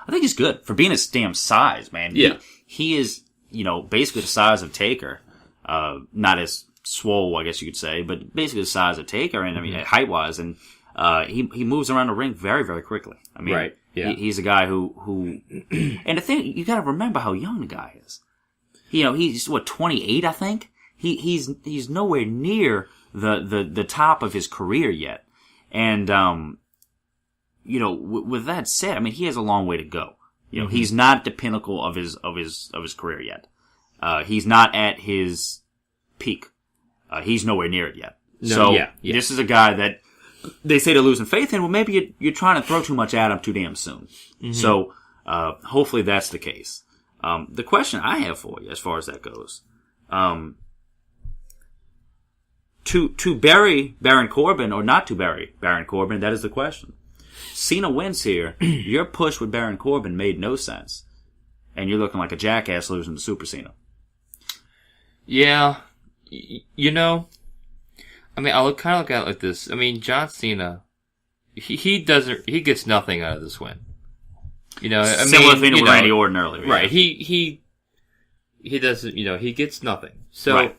I think he's good for being his damn size, man. Yeah. He is, basically the size of Taker. Not as swole, I guess you could say, but basically the size of Taker, and I mean, height-wise, and he moves around the ring very, very quickly. I mean, right. Yeah. He's a guy who, and the thing, you got to remember how young the guy is. He's 28, I think. He's nowhere near the top of his career yet, and with that said, I mean, he has a long way to go. He's not at the pinnacle of his career yet. He's not at his peak. He's nowhere near it yet. No, so this is a guy that they say they're losing faith in. Well, maybe you're trying to throw too much at him too damn soon. Mm-hmm. So hopefully that's the case. The question I have for you, as far as that goes, to bury Baron Corbin or not to bury Baron Corbin, that is the question. Cena wins here. Your push with Baron Corbin made no sense, and you're looking like a jackass losing to Super Cena. Yeah, I mean, I kind of look at it like this. I mean, John Cena, he gets nothing out of this win. Similar thing to Randy Orton earlier. Right. Yeah. He doesn't, he gets nothing. So, right.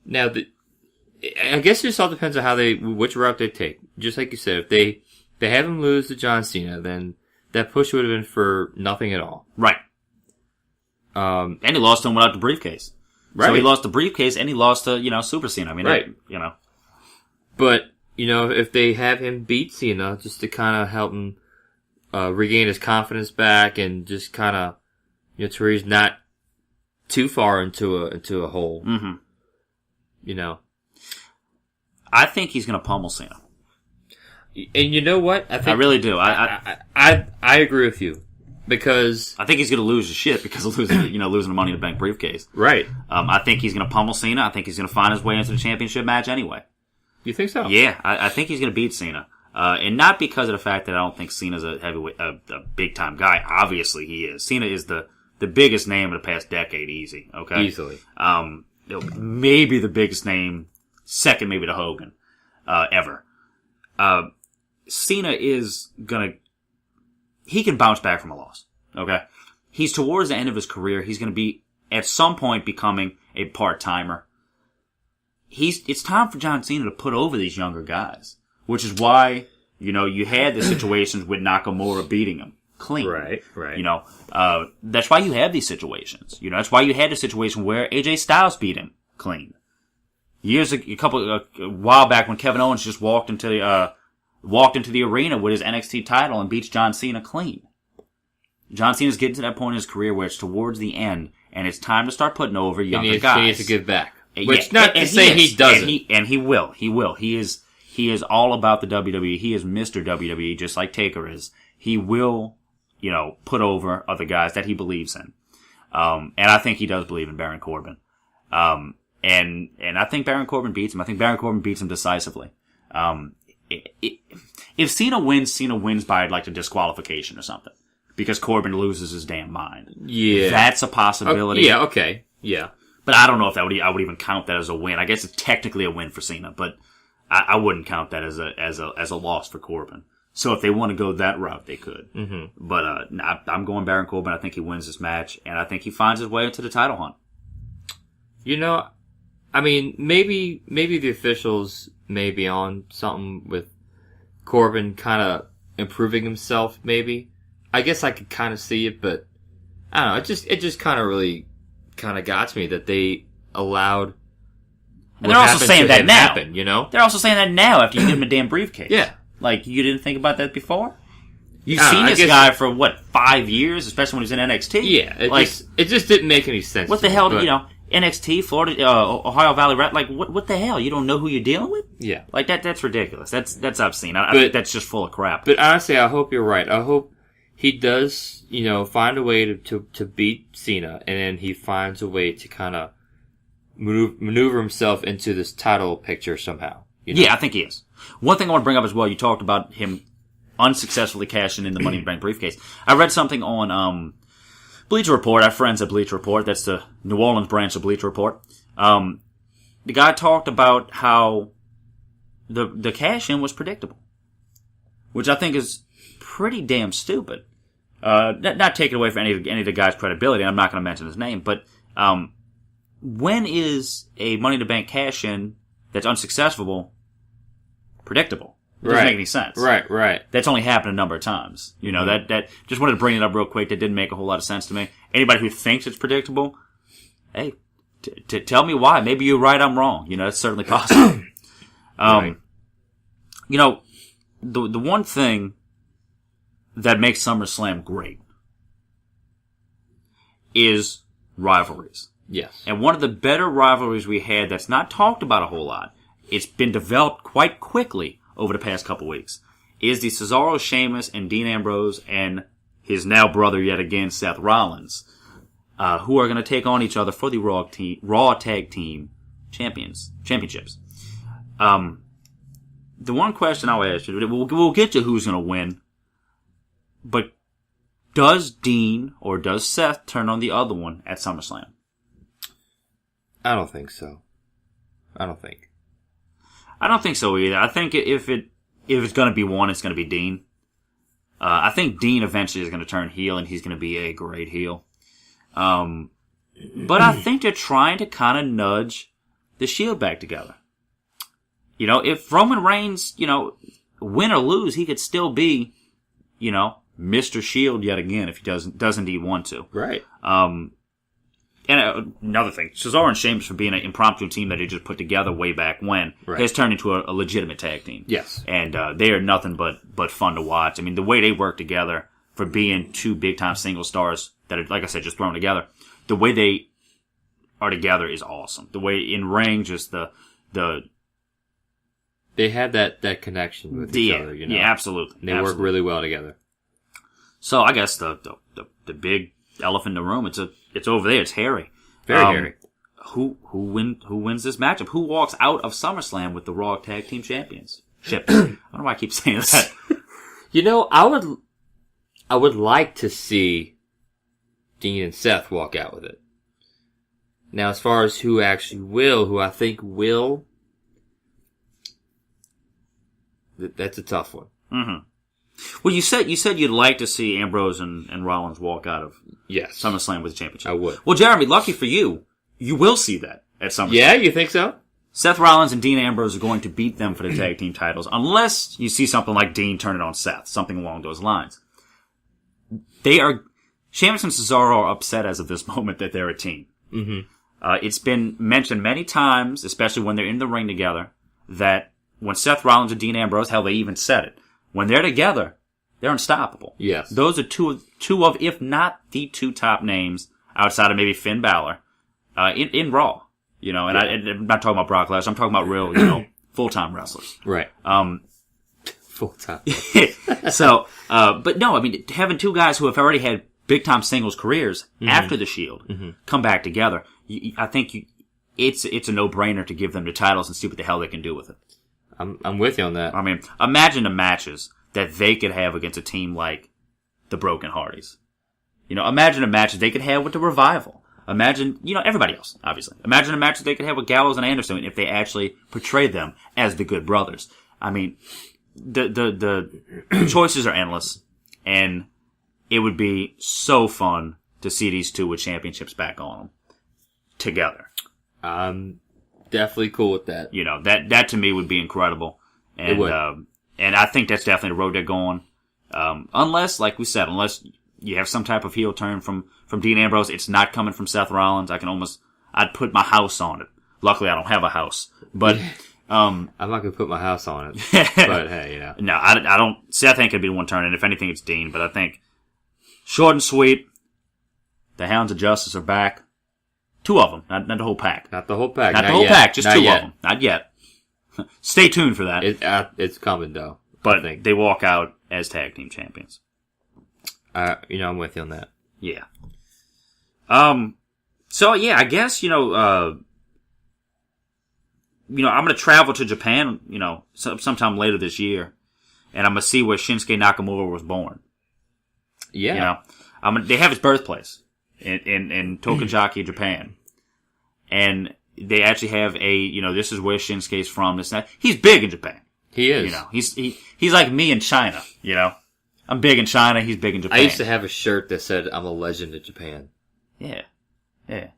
Now I guess it just all depends on which route they take. Just like you said, if they have him lose to John Cena, then that push would have been for nothing at all. Right. And he lost to him without the briefcase. Right. So he lost the briefcase and he lost to, Super Cena. I mean, right. But, if they have him beat Cena just to kind of help him regain his confidence back and just kind of, to where he's not too far into a hole. Mm-hmm. I think he's going to pummel Cena. And you know what? I really do. I agree with you. Because I think he's going to lose his shit because of losing the Money in the Bank briefcase. Right. I think he's going to pummel Cena. I think he's going to find his way into the championship match anyway. You think so? Yeah, I think he's going to beat Cena. And not because of the fact that I don't think Cena's a heavyweight, a big time guy. Obviously he is. Cena is the biggest name of the past decade, easy. Okay. Easily. Maybe the biggest name, second maybe to Hogan, ever. Cena is he can bounce back from a loss. Okay. He's towards the end of his career. He's going to be at some point becoming a part-timer. It's time for John Cena to put over these younger guys, which is why, you had the situations with Nakamura beating him clean. Right. That's why you have these situations. That's why you had the situation where AJ Styles beat him clean. A while back when Kevin Owens just walked into the arena with his NXT title and beats John Cena clean. John Cena's getting to that point in his career where it's towards the end, and it's time to start putting over younger guys. He needs to give back. Which not to say he doesn't. He will. He is all about the WWE. He is Mr. WWE, just like Taker is. He will, put over other guys that he believes in. And I think he does believe in Baron Corbin. And I think Baron Corbin beats him. I think Baron Corbin beats him decisively. If Cena wins by like a disqualification or something. Because Corbin loses his damn mind. Yeah. That's a possibility. Yeah, okay. Yeah. But I don't know if I would even count that as a win. I guess it's technically a win for Cena, but I wouldn't count that as a loss for Corbin. So if they want to go that route, they could. Mm-hmm. But I'm going Baron Corbin. I think he wins this match, and I think he finds his way into the title hunt. I mean, maybe the officials may be on something with Corbin kind of improving himself, maybe. I guess I could kind of see it, but I don't know. It just kind of really kind of got to me that they allowed. And they're also saying that now. Happen, They're also saying that now after you give him a damn briefcase. Yeah. Like, you didn't think about that before? You've seen this guy for, 5 years, especially when he's in NXT? Yeah. It just didn't make any sense. What the hell, NXT, Florida, Ohio Valley, like, what the hell? You don't know who you're dealing with? Yeah. Like, that's ridiculous. That's obscene. I think that's just full of crap. But honestly, I hope you're right. I hope he does, find a way to beat Cena, and then he finds a way to kind of maneuver himself into this title picture somehow. You know? Yeah, I think he is. One thing I want to bring up as well, you talked about him unsuccessfully cashing in the Money in the Bank briefcase. I read something on Bleacher Report. I have friends at Bleacher Report. That's the New Orleans branch of Bleacher Report. The guy talked about how the cash-in was predictable, which I think is pretty damn stupid. Not taking away from any of the guy's credibility. I'm not going to mention his name, but when is a Money in the Bank cash-in that's unsuccessful predictable? It doesn't make any sense. Right. That's only happened a number of times. You know, that just wanted to bring it up real quick. That didn't make a whole lot of sense to me. Anybody who thinks it's predictable, hey, tell me why. Maybe you're right, I'm wrong. You know, it's certainly possible. Right. You know, the one thing that makes SummerSlam great is rivalries. Yes. And one of the better rivalries we had that's not talked about a whole lot, it's been developed quite quickly over the past couple weeks, is the Cesaro, Sheamus, and Dean Ambrose and his now brother yet again, Seth Rollins, who are going to take on each other for the Raw Tag Team Championships. The one question I'll ask you, we'll get to who's going to win, but does Dean or does Seth turn on the other one at SummerSlam? I don't think so. I don't think so either. I think if it's going to be one, it's going to be Dean. I think Dean eventually is going to turn heel, and he's going to be a great heel. But I think they're trying to kind of nudge the Shield back together. You know, if Roman Reigns, you know, win or lose, he could still be, you know, Mr. Shield yet again if he does indeed want to. Right. And another thing, Cesaro and Sheamus, for being an impromptu team that he just put together way back when, has turned into a legitimate tag team. Yes. And they are nothing but fun to watch. I mean, the way they work together for being two big-time single stars that are, like I said, just thrown together, the way they are together is awesome. The way in ring, just the they have that connection with each other, you know? Yeah, absolutely. They work really well together. So I guess the big elephant in the room, it's over there. It's Harry. Very hairy. Who wins this matchup? Who walks out of SummerSlam with the Raw Tag Team Champions? I don't know why I keep saying that. You know, I would like to see Dean and Seth walk out with it. Now, as far as who I think will, that's a tough one. Mm-hmm. Well, you said you'd like to see Ambrose and Rollins walk out of SummerSlam with the championship. I would. Well, Jeremy, lucky for you, you will see that at SummerSlam. Yeah, you think so? Seth Rollins and Dean Ambrose are going to beat them for the tag team titles, unless you see something like Dean turn it on Seth, something along those lines. Sheamus and Cesaro are upset as of this moment that they're a team. Mm-hmm. It's been mentioned many times, especially when they're in the ring together, that when Seth Rollins and Dean Ambrose, hell, they even said it, when they're together, they're unstoppable. Yes. Those are two of, if not the two top names outside of maybe Finn Balor, in Raw. You know, and I'm not talking about Brock Lesnar, I'm talking about real, you know, full-time wrestlers. Right. Full-time. So, but no, I mean, having two guys who have already had big-time singles careers after the Shield come back together, I think it's a no-brainer to give them the titles and see what the hell they can do with it. I'm with you on that. I mean, imagine the matches that they could have against a team like the Broken Hardys. You know, imagine the matches they could have with the Revival. Imagine, you know, everybody else, obviously. Imagine the matches they could have with Gallows and Anderson if they actually portrayed them as the Good Brothers. I mean, the choices are endless, and it would be so fun to see these two with championships back on them together. I'm definitely cool with that. You know, that to me would be incredible. And, it would. And I think that's definitely the road they're going. Unless, like we said, unless you have some type of heel turn from Dean Ambrose, it's not coming from Seth Rollins. I'd put my house on it. Luckily, I don't have a house. But, I'm not gonna put my house on it. But hey, you know. No, I don't, Seth ain't gonna be the one turning. If anything, it's Dean. But I think, short and sweet, the Hounds of Justice are back. Two of them, not the whole pack. Not the whole pack. Not the whole pack, just two of them. Not yet. Stay tuned for that. It's coming though. But they walk out as tag team champions. You know, I'm with you on that. Yeah. So yeah, I guess, you know, I'm going to travel to Japan, sometime later this year, and I'm going to see where Shinsuke Nakamura was born. Yeah. They have his birthplace in Tokachi, Japan. And they actually have this is where Shinsuke's from, this and that. He's big in Japan. He is. He's like me in China, I'm big in China, he's big in Japan. I used to have a shirt that said, I'm a legend in Japan. Yeah. Yeah.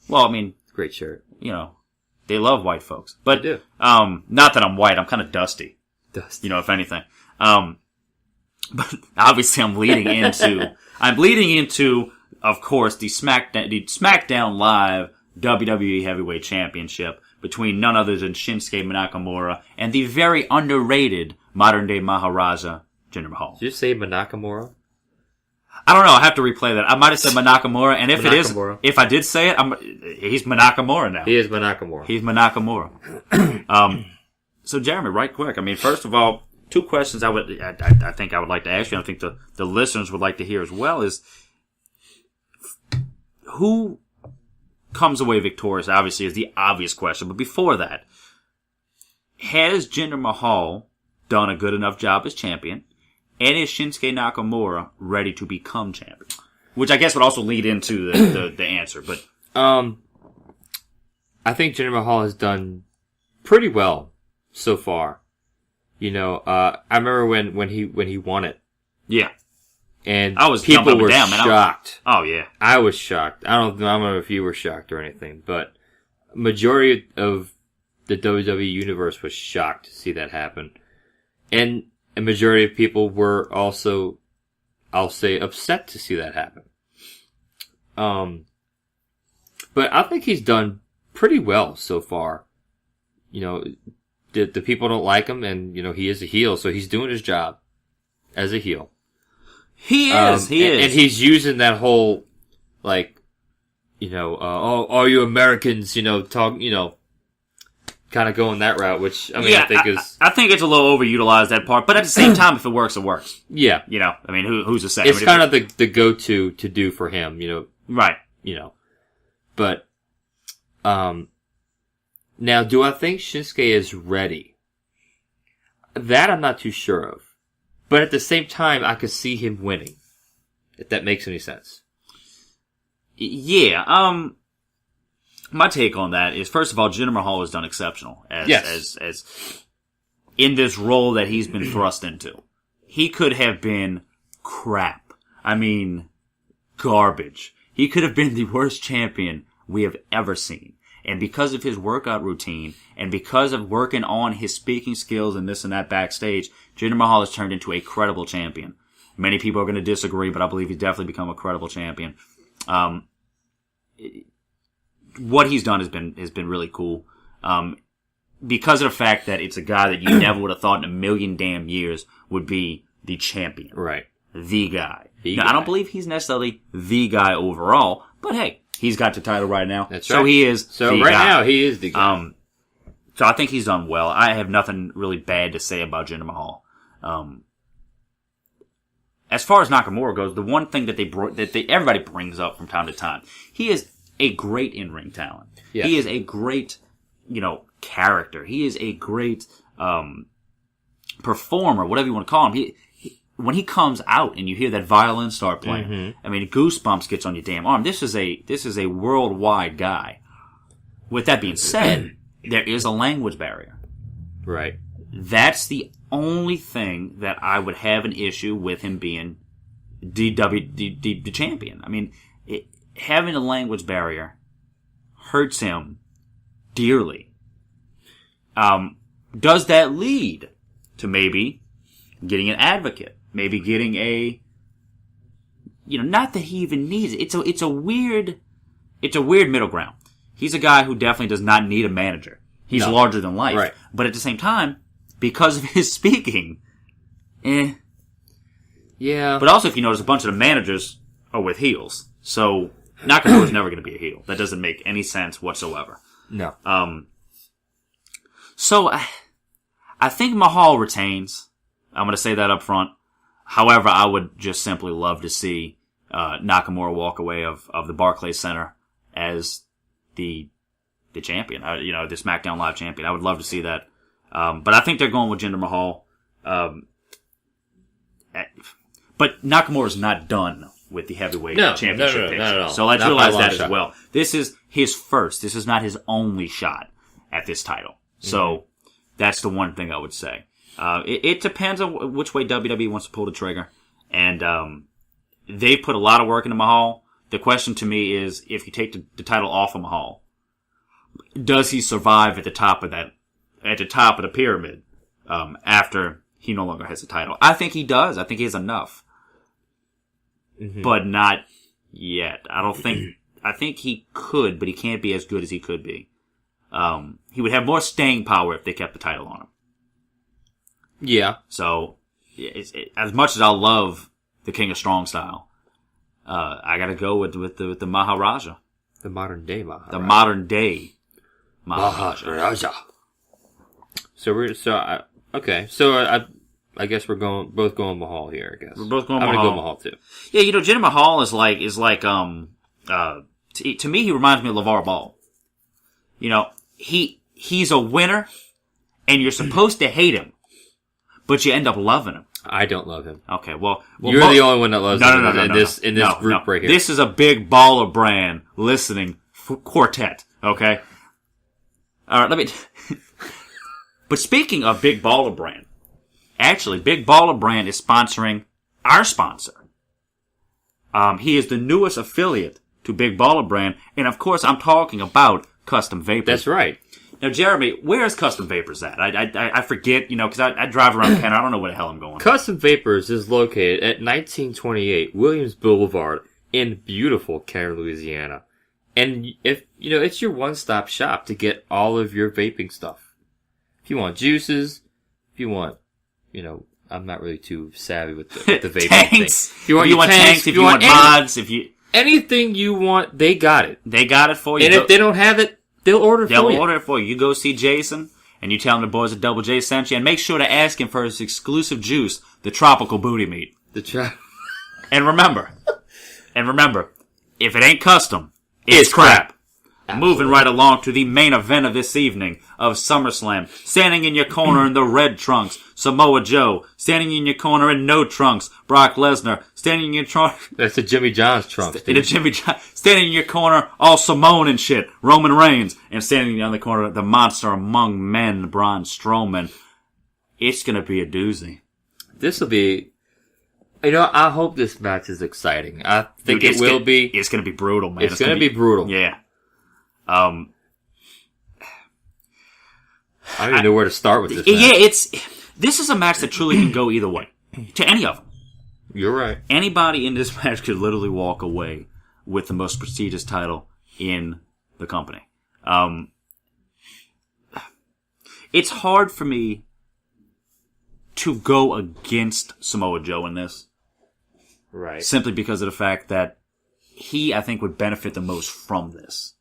Well, I mean, great shirt. They love white folks. But, they do. Not that I'm white, I'm kind of dusty. If anything. But obviously I'm leading into, of course, the SmackDown Live WWE Heavyweight Championship between none other than Shinsuke Nakamura and the very underrated modern-day Maharaja, Jinder Mahal. Did you say Nakamura? I don't know. I have to replay that. I might have said Nakamura, and if Nakamura. if I did say it, he's Nakamura now. He is Nakamura. He's Nakamura. So Jeremy, right quick. I mean, first of all, two questions I think I would like to ask you, and I think the listeners would like to hear as well, is who comes away victorious, obviously, is the obvious question. But before that, has Jinder Mahal done a good enough job as champion? And is Shinsuke Nakamura ready to become champion? Which I guess would also lead into the answer. But I think Jinder Mahal has done pretty well so far. I remember when he won it. Yeah. And people were shocked. Oh yeah. I was shocked. I don't know if you were shocked or anything, but majority of the WWE universe was shocked to see that happen. And a majority of people were also, I'll say, upset to see that happen. But I think he's done pretty well so far. The people don't like him, and he is a heel, so he's doing his job as a heel. He is. And he's using that whole, all you Americans, talk, kind of going that route, which, I think is... I think it's a little overutilized, that part, but at the same time, if it works, it works. Yeah. Who's to say? It's kind of the go-to to do for him, Right. But, now, do I think Shinsuke is ready? That I'm not too sure of. But at the same time, I could see him winning. If that makes any sense. Yeah, my take on that is, first of all, Jinder Mahal has done exceptional as in this role that he's been thrust into. He could have been crap. Garbage. He could have been the worst champion we have ever seen. And because of his workout routine, and because of working on his speaking skills and this and that backstage, Jinder Mahal has turned into a credible champion. Many people are going to disagree, but I believe he's definitely become a credible champion. What he's done has been really cool. Because of the fact that it's a guy that you never would have thought in a million damn years would be the champion. Right. The guy. Now, I don't believe he's necessarily the guy overall, but hey, he's got the title right now. That's right. So he is so the right guy. now, he is the guy. So I think he's done well. I have nothing really bad to say about Jinder Mahal. As far as Nakamura goes, the one thing that everybody brings up from time to time, he is a great in-ring talent. Yeah. He is a great, character. He is a great performer, whatever you want to call him. When he comes out and you hear that violin start playing, goosebumps gets on your damn arm. This is a worldwide guy. With that being said, there is a language barrier. Right. That's the only thing that I would have an issue with him being the champion. Having a language barrier hurts him dearly. Does that lead to maybe getting an advocate? Maybe getting not that he even needs it. It's a weird middle ground. He's a guy who definitely does not need a manager. He's larger than life. Right. But at the same time, because of his speaking, Yeah. But also, if you notice, a bunch of the managers are with heels. So, Nakamura's never going to be a heel. That doesn't make any sense whatsoever. No. So, I think Mahal retains. I'm going to say that up front. However, I would just simply love to see Nakamura walk away of the Barclays Center as the the champion. The SmackDown Live champion. I would love to see that. But I think they're going with Jinder Mahal. But Nakamura's not done with the heavyweight championship picture. not at all. So let's Not realize by a long that shot. as well. This is his first. This is not his only shot at this title. So that's the one thing I would say. It depends on which way WWE wants to pull the trigger. And they put a lot of work into Mahal. The question to me is, if you take the title off of Mahal, does he survive at the top of the pyramid after he no longer has the title? I think he does. I think he has enough. But not yet. I think he could, but he can't be as good as he could be. He would have more staying power if they kept the title on him. Yeah. So, as much as I love the King of Strong Style, I gotta go with the Maharaja. The modern day Maharaja. The modern day Maharaja. I guess we're both going Mahal here. I guess We're both going I'm Mahal. gonna go Mahal too. Yeah, Jinder Mahal is like to me he reminds me of LeVar Ball. He's a winner, and you're supposed to hate him, but you end up loving him. I don't love him. Okay, well You're the only one that loves him in this No, group right here. This is a big baller brand listening quartet. Okay, all right. But speaking of big baller brand, actually, Big Baller Brand is sponsoring our sponsor. He is the newest affiliate to Big Baller Brand, and of course, I'm talking about Custom Vapors. That's right. Now, Jeremy, where is Custom Vapors at? I forget, because I drive around Canada. I don't know where the hell I'm going. Custom Vapors is located at 1928 Williams Boulevard in beautiful Cairo, Louisiana. And if it's your one-stop shop to get all of your vaping stuff. If you want juices, if you want, I'm not really too savvy with the vaping tanks. thing. If you want tanks, if you want mods, anything you want, they got it. They got it for you. And if they don't have it, they'll order it for you. You go see Jason, and you tell him the boys at Double J sent you, and make sure to ask him for his exclusive juice, the Tropical Booty Meat. And remember, if it ain't custom, it's crap. Moving right along to the main event of this evening of SummerSlam. Standing in your corner in the red trunks, Samoa Joe. Standing in your corner in no trunks, Brock Lesnar. Standing in your trunk... That's the Jimmy John's trunks. Standing in your corner, all Samoan and shit, Roman Reigns. And standing in the other corner, the monster among men, Braun Strowman. It's gonna be a doozy. This will be... I hope this match is exciting. I think it will be. It's gonna be brutal, man. It's gonna be brutal. Yeah. I don't even know where to start with this match. Yeah, this is a match that truly can go either way. To any of them. You're right. Anybody in this match could literally walk away with the most prestigious title in the company. It's hard for me to go against Samoa Joe in this. Right. Simply because of the fact that he, I think, would benefit the most from this.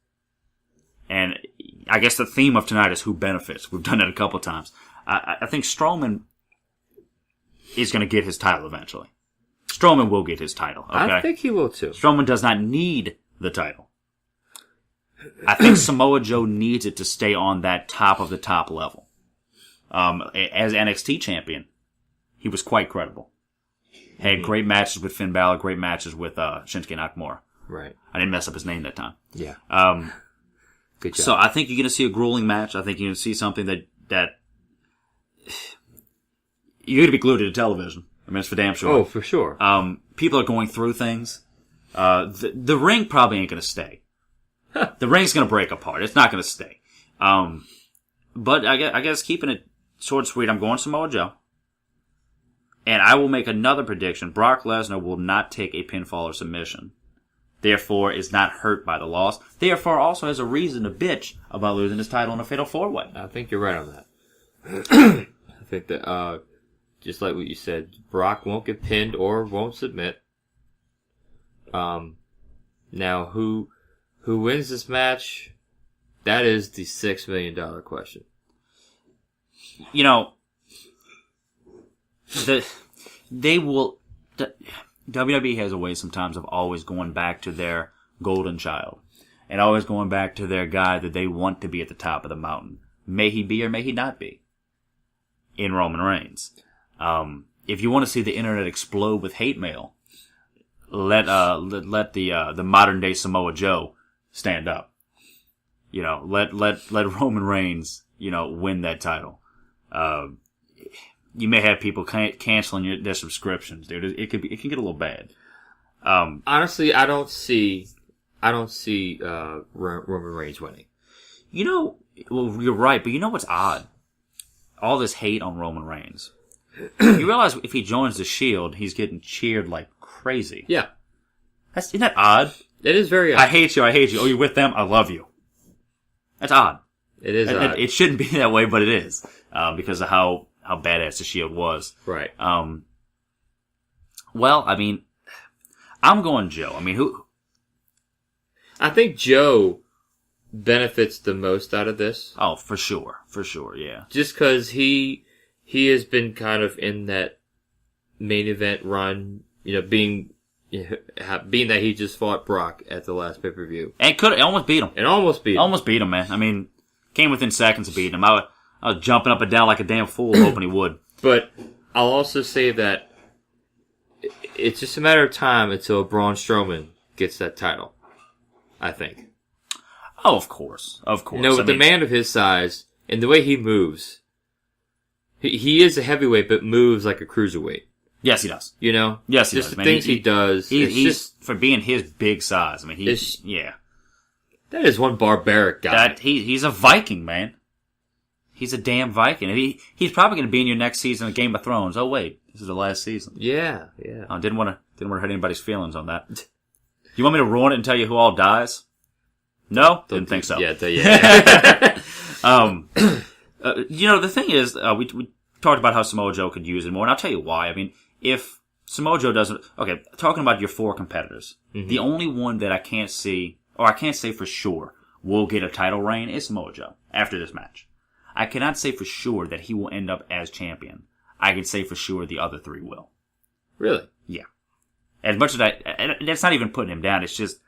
And I guess the theme of tonight is who benefits. We've done it a couple of times. I think Strowman is going to get his title eventually. Strowman will get his title. Okay? I think he will too. Strowman does not need the title. I think Samoa Joe needs it to stay on that top of the top level. As NXT champion, he was quite credible. Had great matches with Finn Balor, great matches with Shinsuke Nakamura. Right. I didn't mess up his name that time. Yeah. Good job. So I think you're going to see a grueling match. I think you're going to see something that you're going to be glued to the television. I mean, it's for damn sure. Oh, for sure. People are going through things. The ring probably ain't going to stay. The ring's going to break apart. It's not going to stay. But I guess keeping it short and sweet, I'm going Samoa Joe. And I will make another prediction. Brock Lesnar will not take a pinfall or submission. Therefore, is not hurt by the loss. Therefore, also has a reason to bitch about losing his title in a fatal 4-way. I think you're right on that. I think that, just like what you said, Brock won't get pinned or won't submit. Now, who wins the That is the $6 million question. WWE has a way sometimes of always going back to their golden child. and always going back to their guy that they want to be at the top of the mountain. May he be or may he not be in Roman Reigns. If you want to see the internet explode with hate mail, let the modern day Samoa Joe stand up. You know, let Roman Reigns, you know, win that title. You may have people canceling their subscriptions, dude. It can get a little bad. Honestly, I don't see Roman Reigns winning. You know, well, you're right, but you know what's odd? All this hate on Roman Reigns. You realize if he joins the Shield, he's getting cheered like crazy. Yeah. Isn't that odd? It is very odd. I hate you. Oh, you're with them? I love you. That's odd. It is odd. It shouldn't be that way, but it is. Because of how badass the Shield was. Right. Well, I mean, I'm going Joe. I mean, who? I think Joe benefits the most out of this. Oh, for sure, yeah. Just because he has been kind of in that main event run, you know, being that he just fought Brock at the last pay-per-view. And almost beat him. Almost beat him, man. I mean, came within seconds of beating him. I was jumping up and down like a damn fool hoping he would. But I'll also say that it's just a matter of time until Braun Strowman gets that title, I think. Oh, of course. No, with the man of his size and the way he moves, he is a heavyweight, but moves like a cruiserweight. Yes, he does. You know? Yes, he just does. The things he does. He's just for being his big size. I mean, yeah. That is one barbaric guy. He's a Viking, man. He's a damn Viking. He's probably going to be in your next season of Game of Thrones. Oh wait, this is the last season. Yeah. I didn't want to hurt anybody's feelings on that. You want me to ruin it and tell you who all dies? No, didn't think so. Yeah. You know, the thing is, we talked about how Samoa Joe could use it more, and I'll tell you why. I mean, if Samoa Joe doesn't, okay, talking about your four competitors, the only one that I can't see, or I can't say for sure, will get a title reign is Samoa Joe after this match. I cannot say for sure that he will end up as champion. I can say for sure the other three will. Really? Yeah. As much as that's not even putting him down. It's just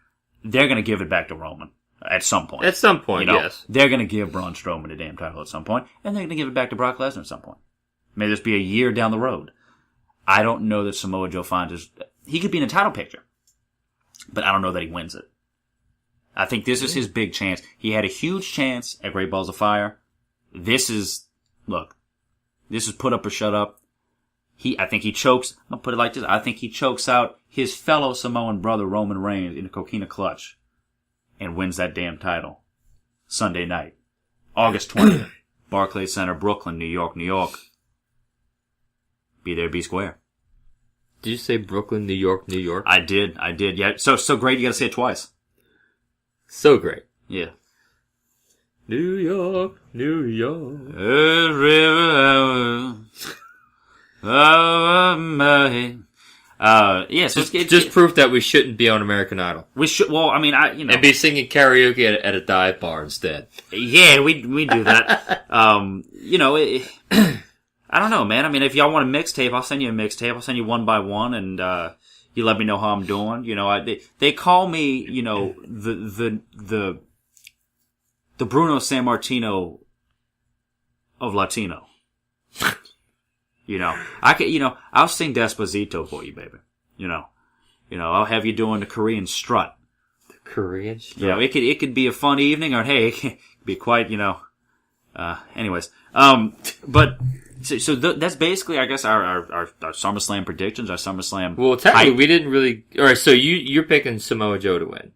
they're going to give it back to Roman at some point. At some point, you know, yes. They're going to give Braun Strowman the damn title at some point, and they're going to give it back to Brock Lesnar at some point. May this be a year down the road. I don't know that Samoa Joe finds he could be in a title picture, but I don't know that he wins it. I think this is his big chance. He had a huge chance at Great Balls of Fire. This is put up or shut up. I think he chokes. I'll put it like this. I think he chokes out his fellow Samoan brother Roman Reigns in a coquina clutch and wins that damn title. Sunday night. August 20th. Barclays Center, Brooklyn, New York, New York. Be there, be square. Did you say Brooklyn, New York, New York? I did. Yeah. So great you gotta say it twice. So great. Yeah. New York, New York. So it's just proof that we shouldn't be on American Idol. We should. Well, I mean, and be singing karaoke at a dive bar instead. Yeah, we do that. You know, I don't know, man. I mean, if y'all want a mixtape, I'll send you a mixtape. I'll send you one by one, and you let me know how I'm doing. You know, they call me, you know, the Bruno Sammartino of Latino. You know, I'll sing Despacito for you, baby. You know, I'll have you doing the Korean strut. The Korean strut? You know, it could be a fun evening, or hey, it could be quite, you know, anyways. But, so that's basically, I guess, our SummerSlam predictions, our SummerSlam. Well, technically, we didn't really, alright, so you're picking Samoa Joe to win.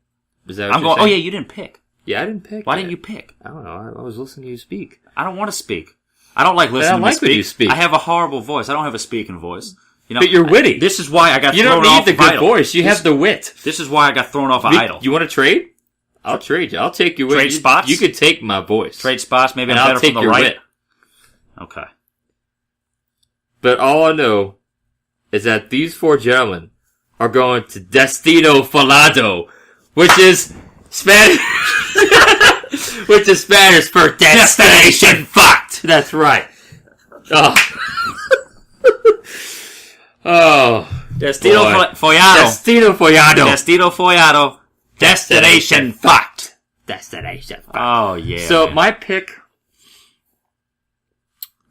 Is that what you're saying? Oh yeah, you didn't pick. Yeah, I didn't pick. Why didn't you pick? I don't know. I was listening to you speak. I don't want to speak. I don't like listening to when you speak. I have a horrible voice. I don't have a speaking voice. You know, but you're witty. This is why I got thrown off. You don't need the good voice. You have the wit. This is why I got thrown off of Idol. You want to trade? I'll trade you. I'll take your wit. Trade spots? You could take my voice. Trade spots? Maybe and I'm I'll better take from the your right. wit. Okay. But all I know is that these four gentlemen are going to Destino Falado, which is Spanish, which is Spanish for Destination Fucked. That's right. Oh. Destino Follado. Destino Follado. Destino Follado. Destination Fucked. destination. Oh, yeah. So man. my pick,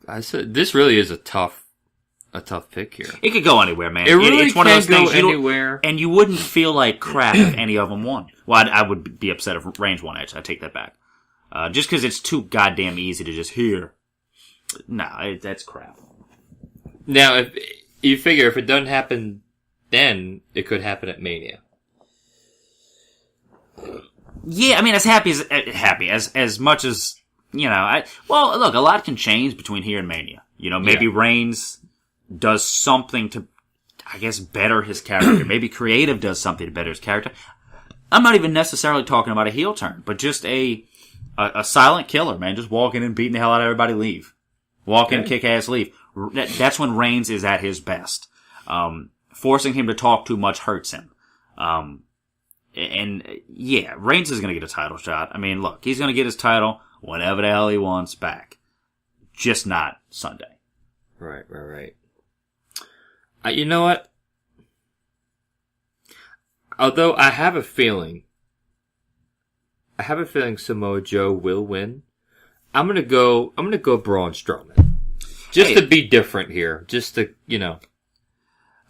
I said, this really is a tough pick here. It could go anywhere, man. It really it's one of those can things go anywhere. And you wouldn't feel like crap if any of them won. Well, I would be upset if Reigns won, actually. I take that back. Just because it's too goddamn easy to just hear. Nah, that's crap. Now, if you figure if it doesn't happen then, it could happen at Mania. Yeah, I mean, as much as, you know, well, look, a lot can change between here and Mania. You know, maybe Reigns does something to, I guess, better his character. Maybe creative does something to better his character. I'm not even necessarily talking about a heel turn, but just a silent killer, man. Just walk in and beating the hell out of everybody, leave. Walk in, kick ass, leave. That's when Reigns is at his best. Forcing him to talk too much hurts him. And yeah, Reigns is going to get a title shot. I mean, look, he's going to get his title whenever the hell he wants back. Just not Sunday. Right. You know what? Although I have a feeling Samoa Joe will win. I'm gonna go Braun Strowman. Just to be different here. Just to, you know.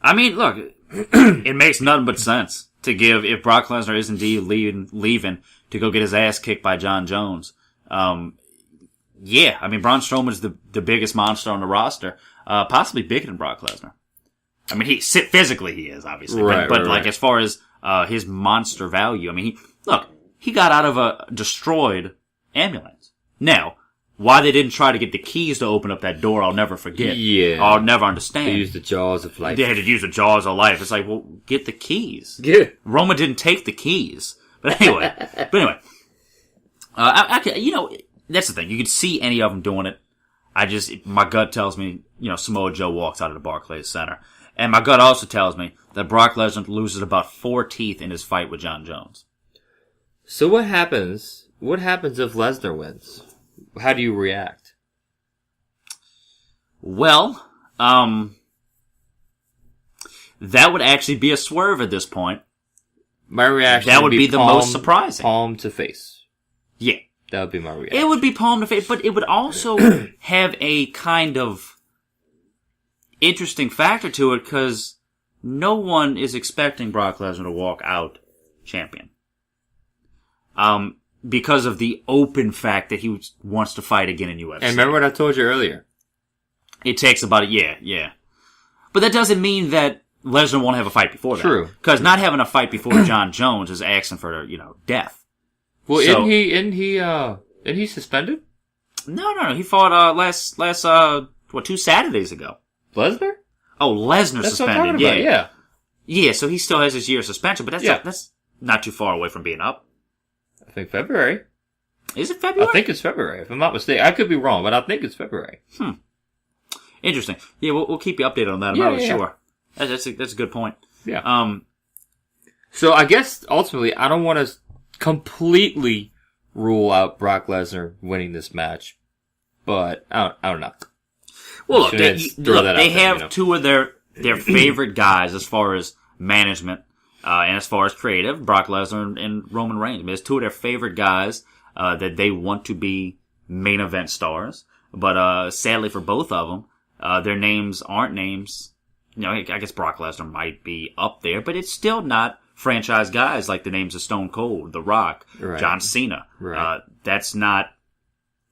I mean, look, it makes nothing but sense to give, if Brock Lesnar is indeed leaving to go get his ass kicked by John Jones. Yeah, I mean, Braun Strowman's the biggest monster on the roster, possibly bigger than Brock Lesnar. I mean, physically he is, obviously. But like, as far as, his monster value, I mean, he got out of a destroyed ambulance. Now, why they didn't try to get the keys to open up that door, I'll never forget. Yeah. I'll never understand. They used the jaws of life. They had to use the jaws of life. It's like, well, get the keys. Yeah. Roman didn't take the keys. But anyway, you know, that's the thing. You could see any of them doing it. My gut tells me, you know, Samoa Joe walks out of the Barclays Center. And my gut also tells me that Brock Lesnar loses about 4 teeth in his fight with John Jones. So what happens? What happens if Lesnar wins? How do you react? Well, that would actually be a swerve at this point. My reaction that would be the most surprising. Palm to face. Yeah. That would be my reaction. It would be palm to face, but it would also have a kind of interesting factor to it because no one is expecting Brock Lesnar to walk out champion. Because of the open fact that he wants to fight again in UFC. And remember what I told you earlier? It takes about yeah. But that doesn't mean that Lesnar won't have a fight before that. True. Because not having a fight before John Jones is asking for, you know, death. Well, isn't he suspended? No. He fought, last 2 Saturdays ago. Lesnar? Oh, Lesnar That's suspended, what I'm talking about, Yeah, so he still has his year suspension, but that's not too far away from being up. I think February. Is it February? I think it's February, if I'm not mistaken. I could be wrong, but I think it's February. Interesting. Yeah, we'll keep you updated on that. I'm not really sure. That's a good point. Yeah. So I guess ultimately, I don't want to completely rule out Brock Lesnar winning this match, but I don't know. Well, look, they have two of their favorite guys as far as management and as far as creative, Brock Lesnar and Roman Reigns. I mean, it's two of their favorite guys that they want to be main event stars. But sadly for both of them, their names aren't names. You know, I guess Brock Lesnar might be up there, but it's still not franchise guys like the names of Stone Cold, The Rock, John Cena. Right. That's not.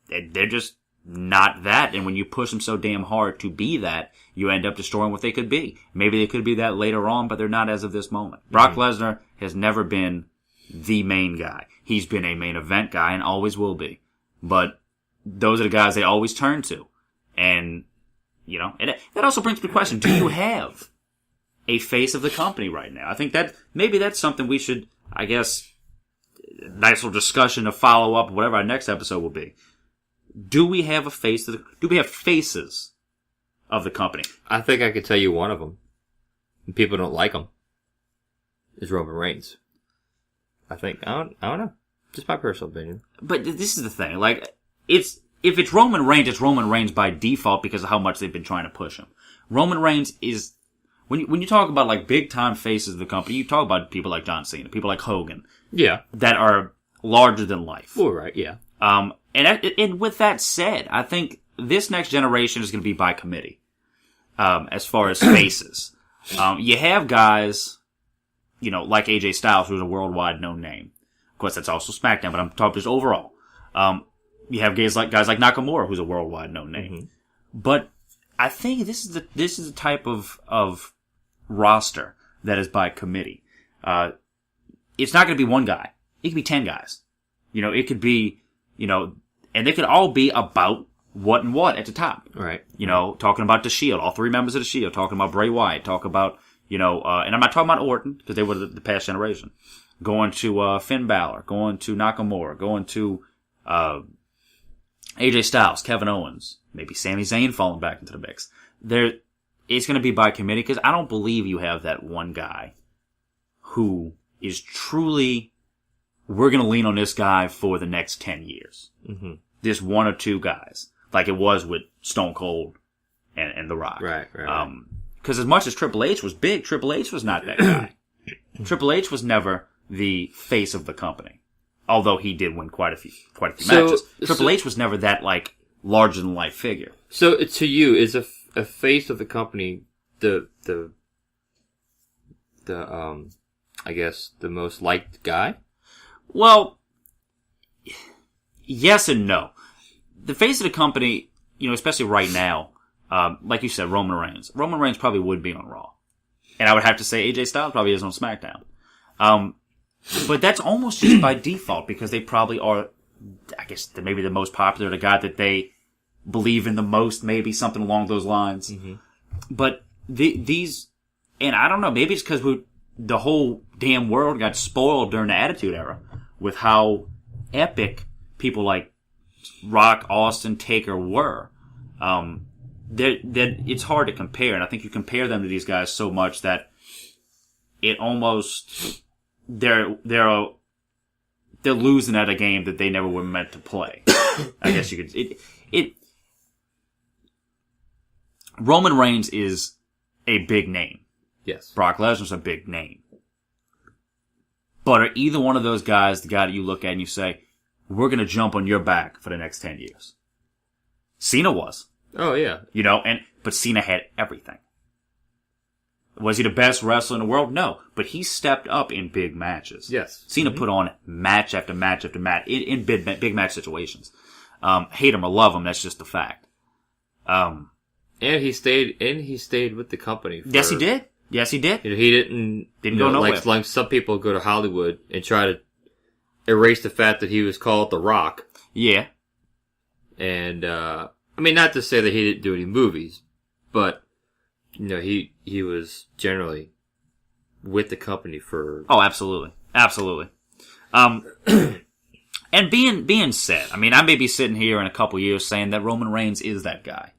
They're just not that. And when you push them so damn hard to be that, you end up destroying what they could be. Maybe they could be that later on, but they're not as of this moment. Brock Lesnar has never been the main guy. He's been a main event guy and always will be. But those are the guys they always turn to. And, you know, and that also brings me to the question, do you have a face of the company right now? I think that maybe that's something we should, I guess, nice little discussion to follow up, whatever our next episode will be. Do we have a face? Do we have faces of the company? I think I could tell you one of them. And people don't like him. Is Roman Reigns. I think. I don't know. Just my personal opinion. But this is the thing. Like, if it's Roman Reigns, it's Roman Reigns by default because of how much they've been trying to push him. Roman Reigns is, when you talk about like big time faces of the company, you talk about people like John Cena, people like Hogan. Yeah. That are larger than life. Well, right, yeah. And with that said, I think this next generation is going to be by committee, as far as faces. You have guys, like AJ Styles, who's a worldwide known name. Of course, that's also SmackDown, but I'm talking just overall. You have guys like Nakamura, who's a worldwide known name. Mm-hmm. But I think this is the type of roster that is by committee. It's not going to be one guy. It could be 10 guys. It could be, and they could all be about what and what at the top. Right. Talking about the Shield, all 3 members of the Shield, talking about Bray Wyatt, talk about, and I'm not talking about Orton, because they were the past generation. Going to Finn Balor, going to Nakamura, going to AJ Styles, Kevin Owens, maybe Sami Zayn falling back into the mix. It's going to be by committee, because I don't believe you have that one guy who is truly, we're going to lean on this guy for the next 10 years. Mm-hmm. This 1 or 2 guys, like it was with Stone Cold and The Rock. Right. Because as much as Triple H was big, Triple H was not that guy. Triple H was never the face of the company, although he did win quite a few matches. Triple H was never that larger than life figure. So to you, is a face of the company the I guess the most liked guy? Well, yes and no. The face of the company, especially right now, like you said, Roman Reigns. Roman Reigns probably would be on Raw. And I would have to say AJ Styles probably is on SmackDown. But that's almost just by default, because they probably are, I guess, maybe the most popular, the guy that they believe in the most, maybe something along those lines. Mm-hmm. But these, and I don't know, maybe it's because the whole damn world got spoiled during the Attitude Era with how epic people like Rock, Austin, Taker were. It's hard to compare, and I think you compare them to these guys so much that it almost they're losing at a game that they never were meant to play. I guess you could. Roman Reigns is a big name. Yes. Brock Lesnar's a big name. But are either one of those guys the guy that you look at and you say, we're going to jump on your back for the next 10 years? Cena was. Oh, yeah. But Cena had everything. Was he the best wrestler in the world? No. But he stepped up in big matches. Yes. Cena put on match after match after match in big match situations. Hate him or love him, that's just a fact. And he stayed with the company. Yes, he did. He didn't go nowhere. Like some people go to Hollywood and try to erase the fact that he was called The Rock. Yeah. And, not to say that he didn't do any movies, but, he was generally with the company for... Oh, absolutely. Absolutely. And being said, I may be sitting here in a couple years saying that Roman Reigns is that guy.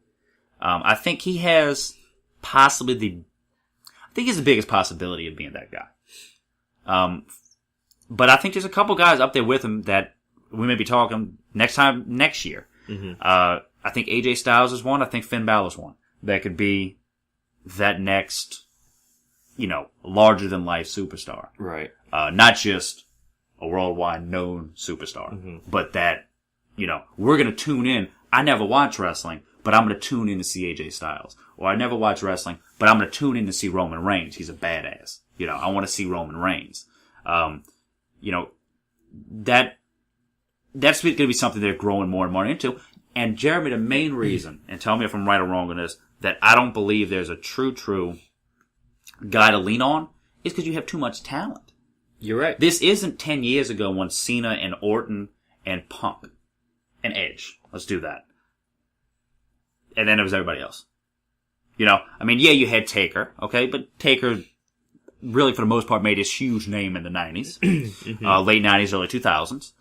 I think he has possibly the biggest possibility of being that guy. But I think there's a couple guys up there with him that we may be talking next year. Mm-hmm. I think AJ Styles is one. I think Finn Balor is one. That could be that next, larger than life superstar. Right. Not just a worldwide known superstar, but that, we're going to tune in. I never watch wrestling, but I'm going to tune in to see AJ Styles. Or I never watch wrestling, but I'm going to tune in to see Roman Reigns. He's a badass. I want to see Roman Reigns. That's going to be something they're growing more and more into. And Jeremy, the main reason, and tell me if I'm right or wrong on this, that I don't believe there's a true guy to lean on is because you have too much talent. You're right. This isn't 10 years ago when Cena and Orton and Punk and Edge. Let's do that. And then it was everybody else. You had Taker, okay? But Taker, really for the most part, made his huge name in the 90s. Late 90s, early 2000s.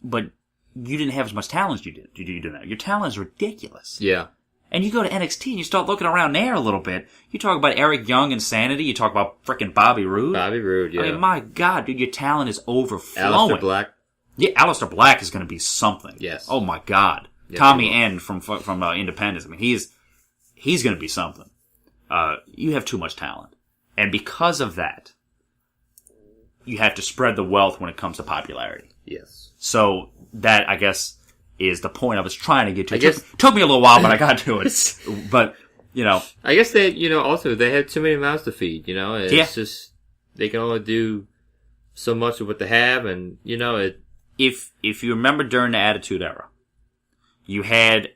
But you didn't have as much talent as you do now. Your talent is ridiculous. Yeah. And you go to NXT and you start looking around there a little bit. You talk about Eric Young and Sanity. You talk about frickin' Bobby Roode. Bobby Roode, yeah. My God, dude, your talent is overflowing. Aleister Black. Yeah, Aleister Black is going to be something. Yes. Oh my God. Yeah, Tommy End from Independence. He's going to be something. You have too much talent. And because of that, you have to spread the wealth when it comes to popularity. Yes. So that, I guess, is the point I was trying to get to. It took me a little while, but I got to it. But, I guess they, also, they have too many mouths to feed, It's just, they can only do so much of what they have, and, If you remember during the Attitude Era, you had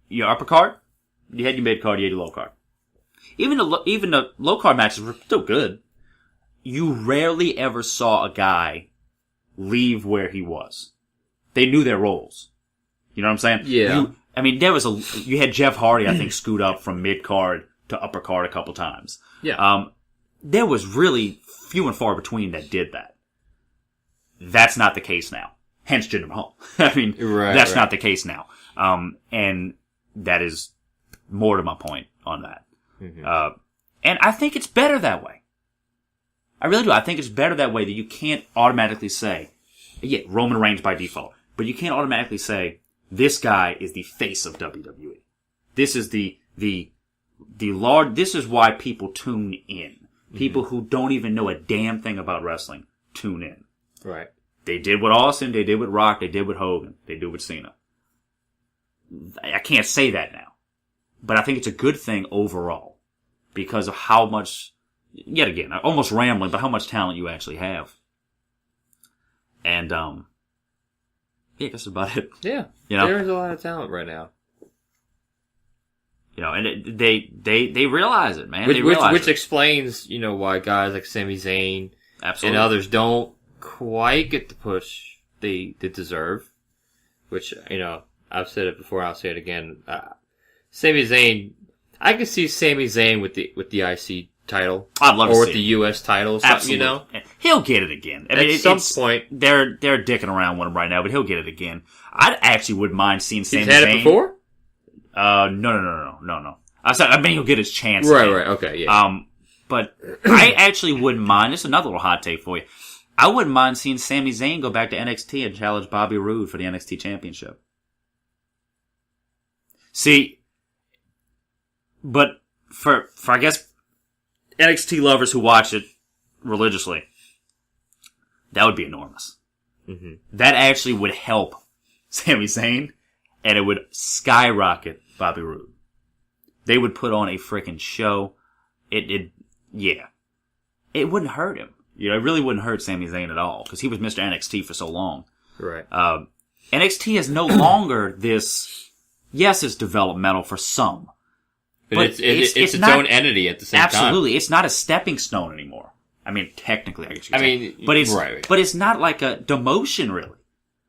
your upper card, you had your mid card, you had your low card. Even the low card matches were still good. You rarely ever saw a guy leave where he was. They knew their roles. You know what I'm saying? Yeah. You had Jeff Hardy, I think, scoot up from mid card to upper card a couple times. Yeah. There was really few and far between that did that. That's not the case now. Hence Jinder Mahal. That's not the case now. And that is more to my point on that. Mm-hmm. And I think it's better that way. I really do. I think it's better that way, that you can't automatically say, yeah, Roman Reigns by default, but you can't automatically say, this guy is the face of WWE. This is the large, this is why people tune in. People who don't even know a damn thing about wrestling tune in. Right. They did with Austin, they did with Rock, they did with Hogan, they did with Cena. I can't say that now. But I think it's a good thing overall. Because of how much, yet again, almost rambling, but how much talent you actually have. And, yeah, that's about it. Yeah. There's a lot of talent right now. And they realize it, man. Which explains, why guys like Sami Zayn Absolutely. and others don't quite get the push they deserve. Which, I've said it before, I'll say it again. Sami Zayn, I can see Sami Zayn with the IC title. I'd love to see or with the US title or something, Absolutely. He'll get it again. At some point. They're dicking around with him right now, but he'll get it again. I actually wouldn't mind seeing Sami Zayn. He's had it before? No. I mean, he'll get his chance. Right, okay, yeah. But I actually wouldn't mind. This is another little hot take for you. I wouldn't mind seeing Sami Zayn go back to NXT and challenge Bobby Roode for the NXT Championship. See, but for I guess NXT lovers who watch it religiously, that would be enormous. Mm-hmm. That actually would help Sami Zayn, and it would skyrocket Bobby Roode. They would put on a freaking show. It wouldn't hurt him. It really wouldn't hurt Sami Zayn at all, because he was Mr. NXT for so long. Right. NXT is no longer this. Yes, it's developmental for some. But it's its own entity at the same time. Absolutely. It's not a stepping stone anymore. I mean, technically, I guess you could say. But it's, right. But it's not like a demotion, really.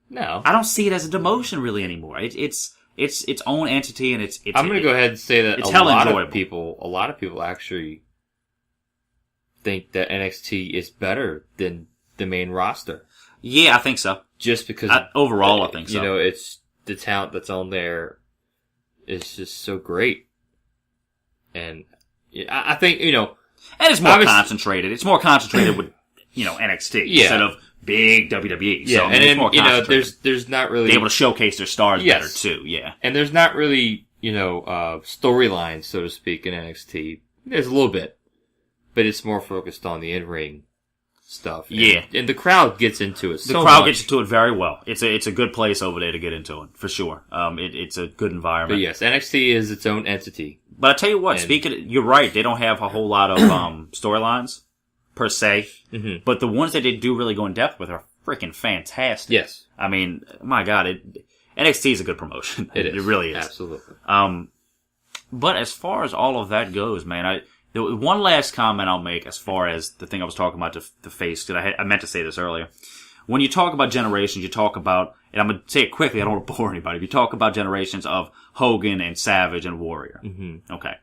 No. I don't see it as a demotion, really, anymore. It's its own entity, and it's I'm going to go ahead and say that a lot of people actually think that NXT is better than the main roster. Yeah, I think so. Just because overall, I think so. It's the talent that's on there is just so great. And I think, and it's more concentrated. It's more concentrated with, NXT instead of big WWE. Yeah, so, and then, there's not really... Be able to showcase their stars better, too, yeah. And there's not really, storylines, so to speak, in NXT. There's a little bit. But it's more focused on the in-ring stuff. And the crowd gets into it The crowd gets into it very well. It's a good place over there to get into it, for sure. It's a good environment. But yes, NXT is its own entity. But I tell you what, you're right, they don't have a whole lot of storylines, per se. Mm-hmm. But the ones that they do really go in depth with are freaking fantastic. Yes. I mean, my God, NXT is a good promotion. It really is. Absolutely. But as far as all of that goes, man, one last comment I'll make as far as the thing I was talking about, the face, because I meant to say this earlier. When you talk about generations, you talk about, and I'm going to say it quickly, I don't want to bore anybody, you talk about generations of Hogan and Savage and Warrior. Mm-hmm. Okay.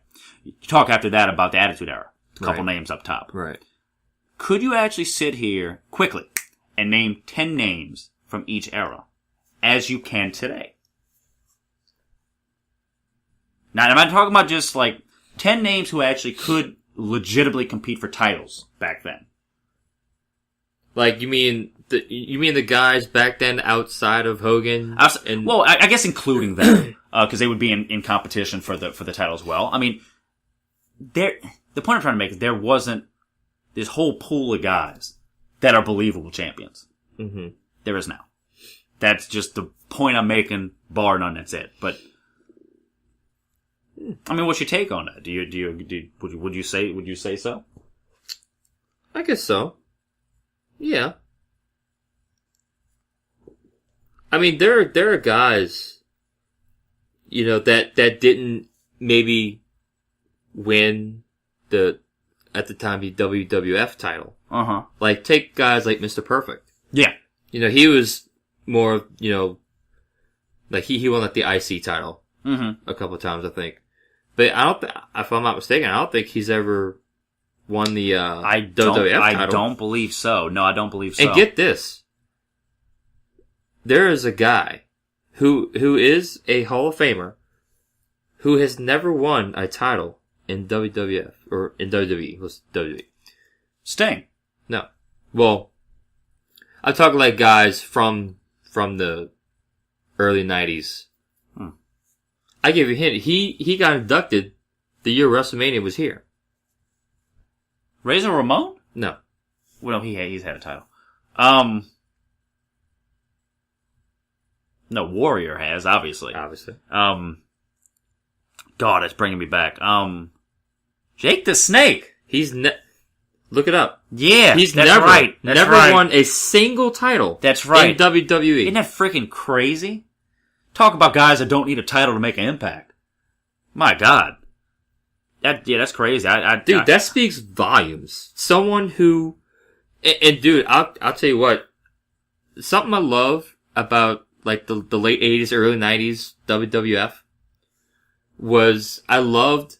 You talk after that about the Attitude Era. A couple names up top. Right. Could you actually sit here quickly and name 10 names from each era as you can today? Now, I'm not talking about just 10 names who actually could legitimately compete for titles back then. You mean the guys back then outside of Hogan? Well, I guess including them, because they would be in competition for the title as well. I mean, the point I'm trying to make is there wasn't this whole pool of guys that are believable champions. Mm-hmm. There is now. That's just the point I'm making, bar none, that's it. But, I mean, what's your take on that? Would you say so? I guess so. Yeah. I mean, there are guys, you know, that didn't maybe win at the time, the WWF title. Uh-huh. Like, take guys like Mr. Perfect. Yeah. You know, he was more, you know, like he won like the IC title a couple of times, I think. But if I'm not mistaken, I don't think he's ever won the WWF title. I don't believe so. No, I don't believe so. And get this. There is a guy who is a Hall of Famer who has never won a title in WWF or in WWE. What's WWE? Sting. No. Well, I'm talking like guys from the early 90s. I give you a hint. He got inducted the year WrestleMania was here. Razor Ramon? No. Well, he's had a title. No, Warrior has, obviously. Obviously. God, it's bringing me back. Jake the Snake. Look it up. Yeah, he's that's never right. That's never right. won a single title. That's right. In WWE. Isn't that freaking crazy? Talk about guys that don't need a title to make an impact. My God. That's crazy. Dude, that speaks volumes. Someone who, and dude, I'll tell you what, something I love about like the late 80s, early 90s WWF was I loved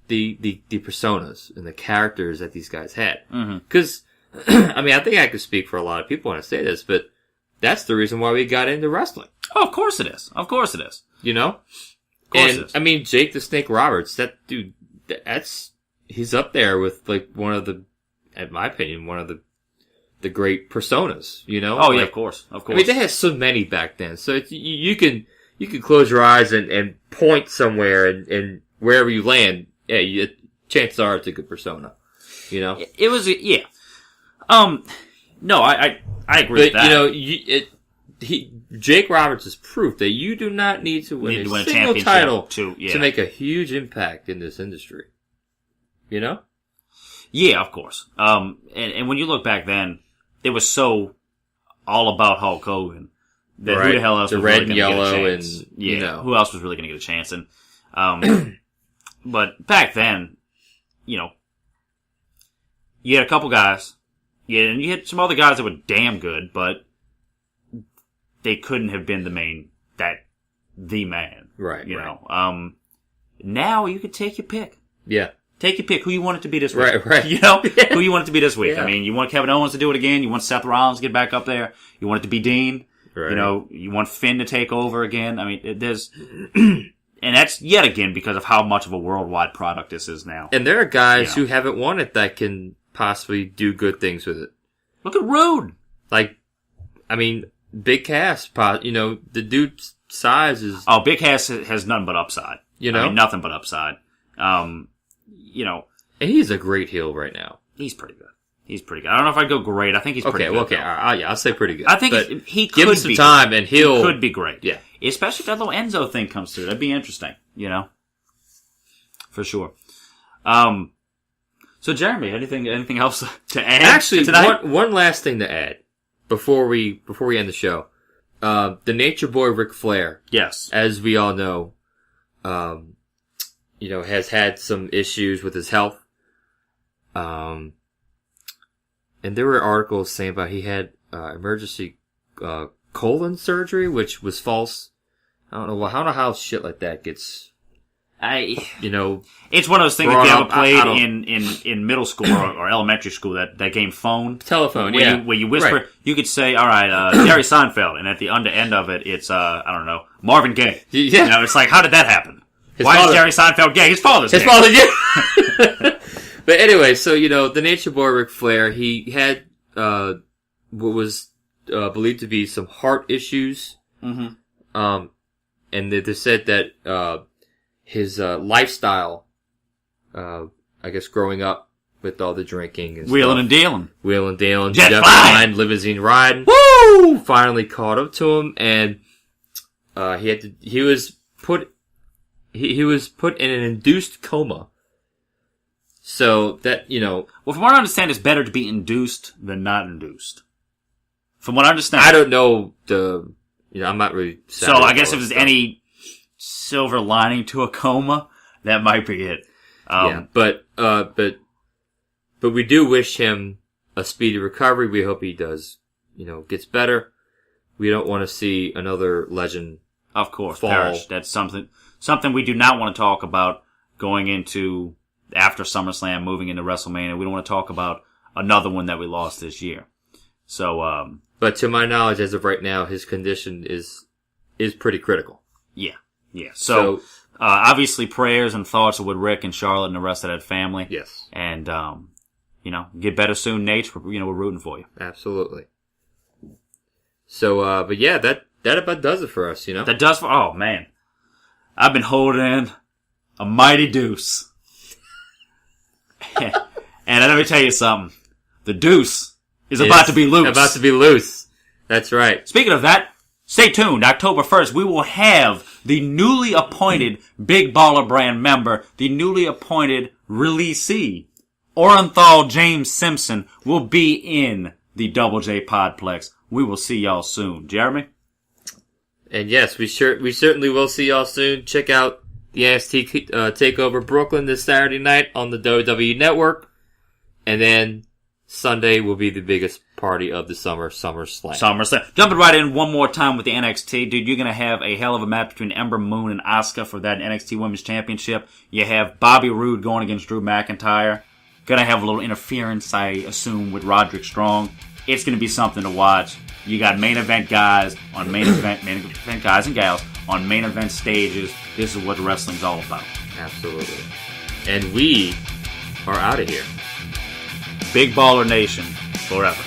the personas and the characters that these guys had. Because, I mean, I think I could speak for a lot of people when I say this, but that's the reason why we got into wrestling. Oh, of course it is. Of course it is. You know? Of course it is. I mean, Jake the Snake Roberts, that dude, he's up there with like one of the, in my opinion, one of the great personas, you know? Oh, like, yeah, of course. Of course. I mean, they had so many back then. So you can close your eyes and point somewhere and wherever you land, yeah, chances are it's a good persona. You know? It was, yeah. No, I agree with that. You know, Jake Roberts is proof that you do not need to win a single title to make a huge impact in this industry. You know? Yeah, of course. And when you look back then, it was so all about Hulk Hogan that who the hell else was really going to get a chance? And, you know. Who else was really going to get a chance? And, but back then, you know, you had a couple guys, and you had some other guys that were damn good, but they couldn't have been the man. Right. You know, now you could take your pick. Yeah. Take your pick. Who you want it to be this week. Right. You know? Who you want it to be this week. Yeah. I mean, you want Kevin Owens to do it again. You want Seth Rollins to get back up there. You want it to be Dean. Right. You know, you want Finn to take over again. I mean, there's... and that's yet again because of how much of a worldwide product this is now. And there are guys who haven't won it that can possibly do good things with it. Look at Rude. Like, I mean, Big Cass, you know, the dude's size is... Oh, Big Cass has nothing but upside. You know? I mean, nothing but upside. You know... And he's a great heel right now. He's pretty good. I don't know if I'd go great. I think he's pretty good. Okay. I'll say pretty good. I think he could give him some time and he could be great. Yeah. Especially if that little Enzo thing comes through. That'd be interesting, you know? For sure. So Jeremy, anything else to add? Actually, tonight? one last thing to add before we end the show. The Nature Boy Ric Flair. Yes. As we all know, you know, has had some issues with his health. And there were articles saying about he had emergency colon surgery, which was false. I don't know how shit like that gets. You know, it's one of those things that you ever played in middle school or elementary school. That game phone, telephone, where you whisper. Right. You could say, "All right, Jerry Seinfeld," and at the end of it, it's I don't know, Marvin Gaye. Yeah, you know, it's like, how did that happen? Why is Jerry Seinfeld gay? His father's gay. Father. But anyway, so, you know, the Nature Boy Ric Flair, he had, what was, believed to be some heart issues. Mm-hmm. And they said that, his, lifestyle, I guess growing up with all the drinking and Wheeling stuff. and dealing. Wheeling and dealing. Jet Jeff flying. Fine, limousine riding. Woo! Finally caught up to him, and he was put in an induced coma. So that, Well, from what I understand, it's better to be induced than not induced. From what I understand. I don't know I'm not really. So I guess if there's any silver lining to a coma, that might be it. But we do wish him a speedy recovery. We hope he does, gets better. We don't want to see another legend. Of course, fall. perish. That's something we do not want to talk about going into after SummerSlam, moving into WrestleMania. We don't want to talk about another one that we lost this year. So, but to my knowledge, as of right now, his condition is pretty critical. Yeah. So obviously prayers and thoughts are with Rick and Charlotte and the rest of that family. Yes. And, get better soon, Nate. We're rooting for you. Absolutely. So, but yeah, that about does it for us, That does oh man. I've been holding a mighty deuce. And let me tell you something. The deuce is about to be loose. About to be loose. That's right. Speaking of that, stay tuned. October 1st, we will have the newly appointed Big Baller Brand member, the newly appointed releasee, Orenthal James Simpson, will be in the Double J Podplex. We will see y'all soon. Jeremy? And yes, we certainly will see y'all soon. Check out the NXT TakeOver Brooklyn this Saturday night on the WWE Network. And then Sunday will be the biggest party of the summer, SummerSlam. Jumping right in one more time with the NXT. Dude, you're going to have a hell of a match between Ember Moon and Asuka for that NXT Women's Championship. You have Bobby Roode going against Drew McIntyre. Going to have a little interference, I assume, with Roderick Strong. It's going to be something to watch. You got main event guys on main event guys and gals on main event stages. This is what wrestling's all about. Absolutely. And we are out of here. Big Baller Nation forever.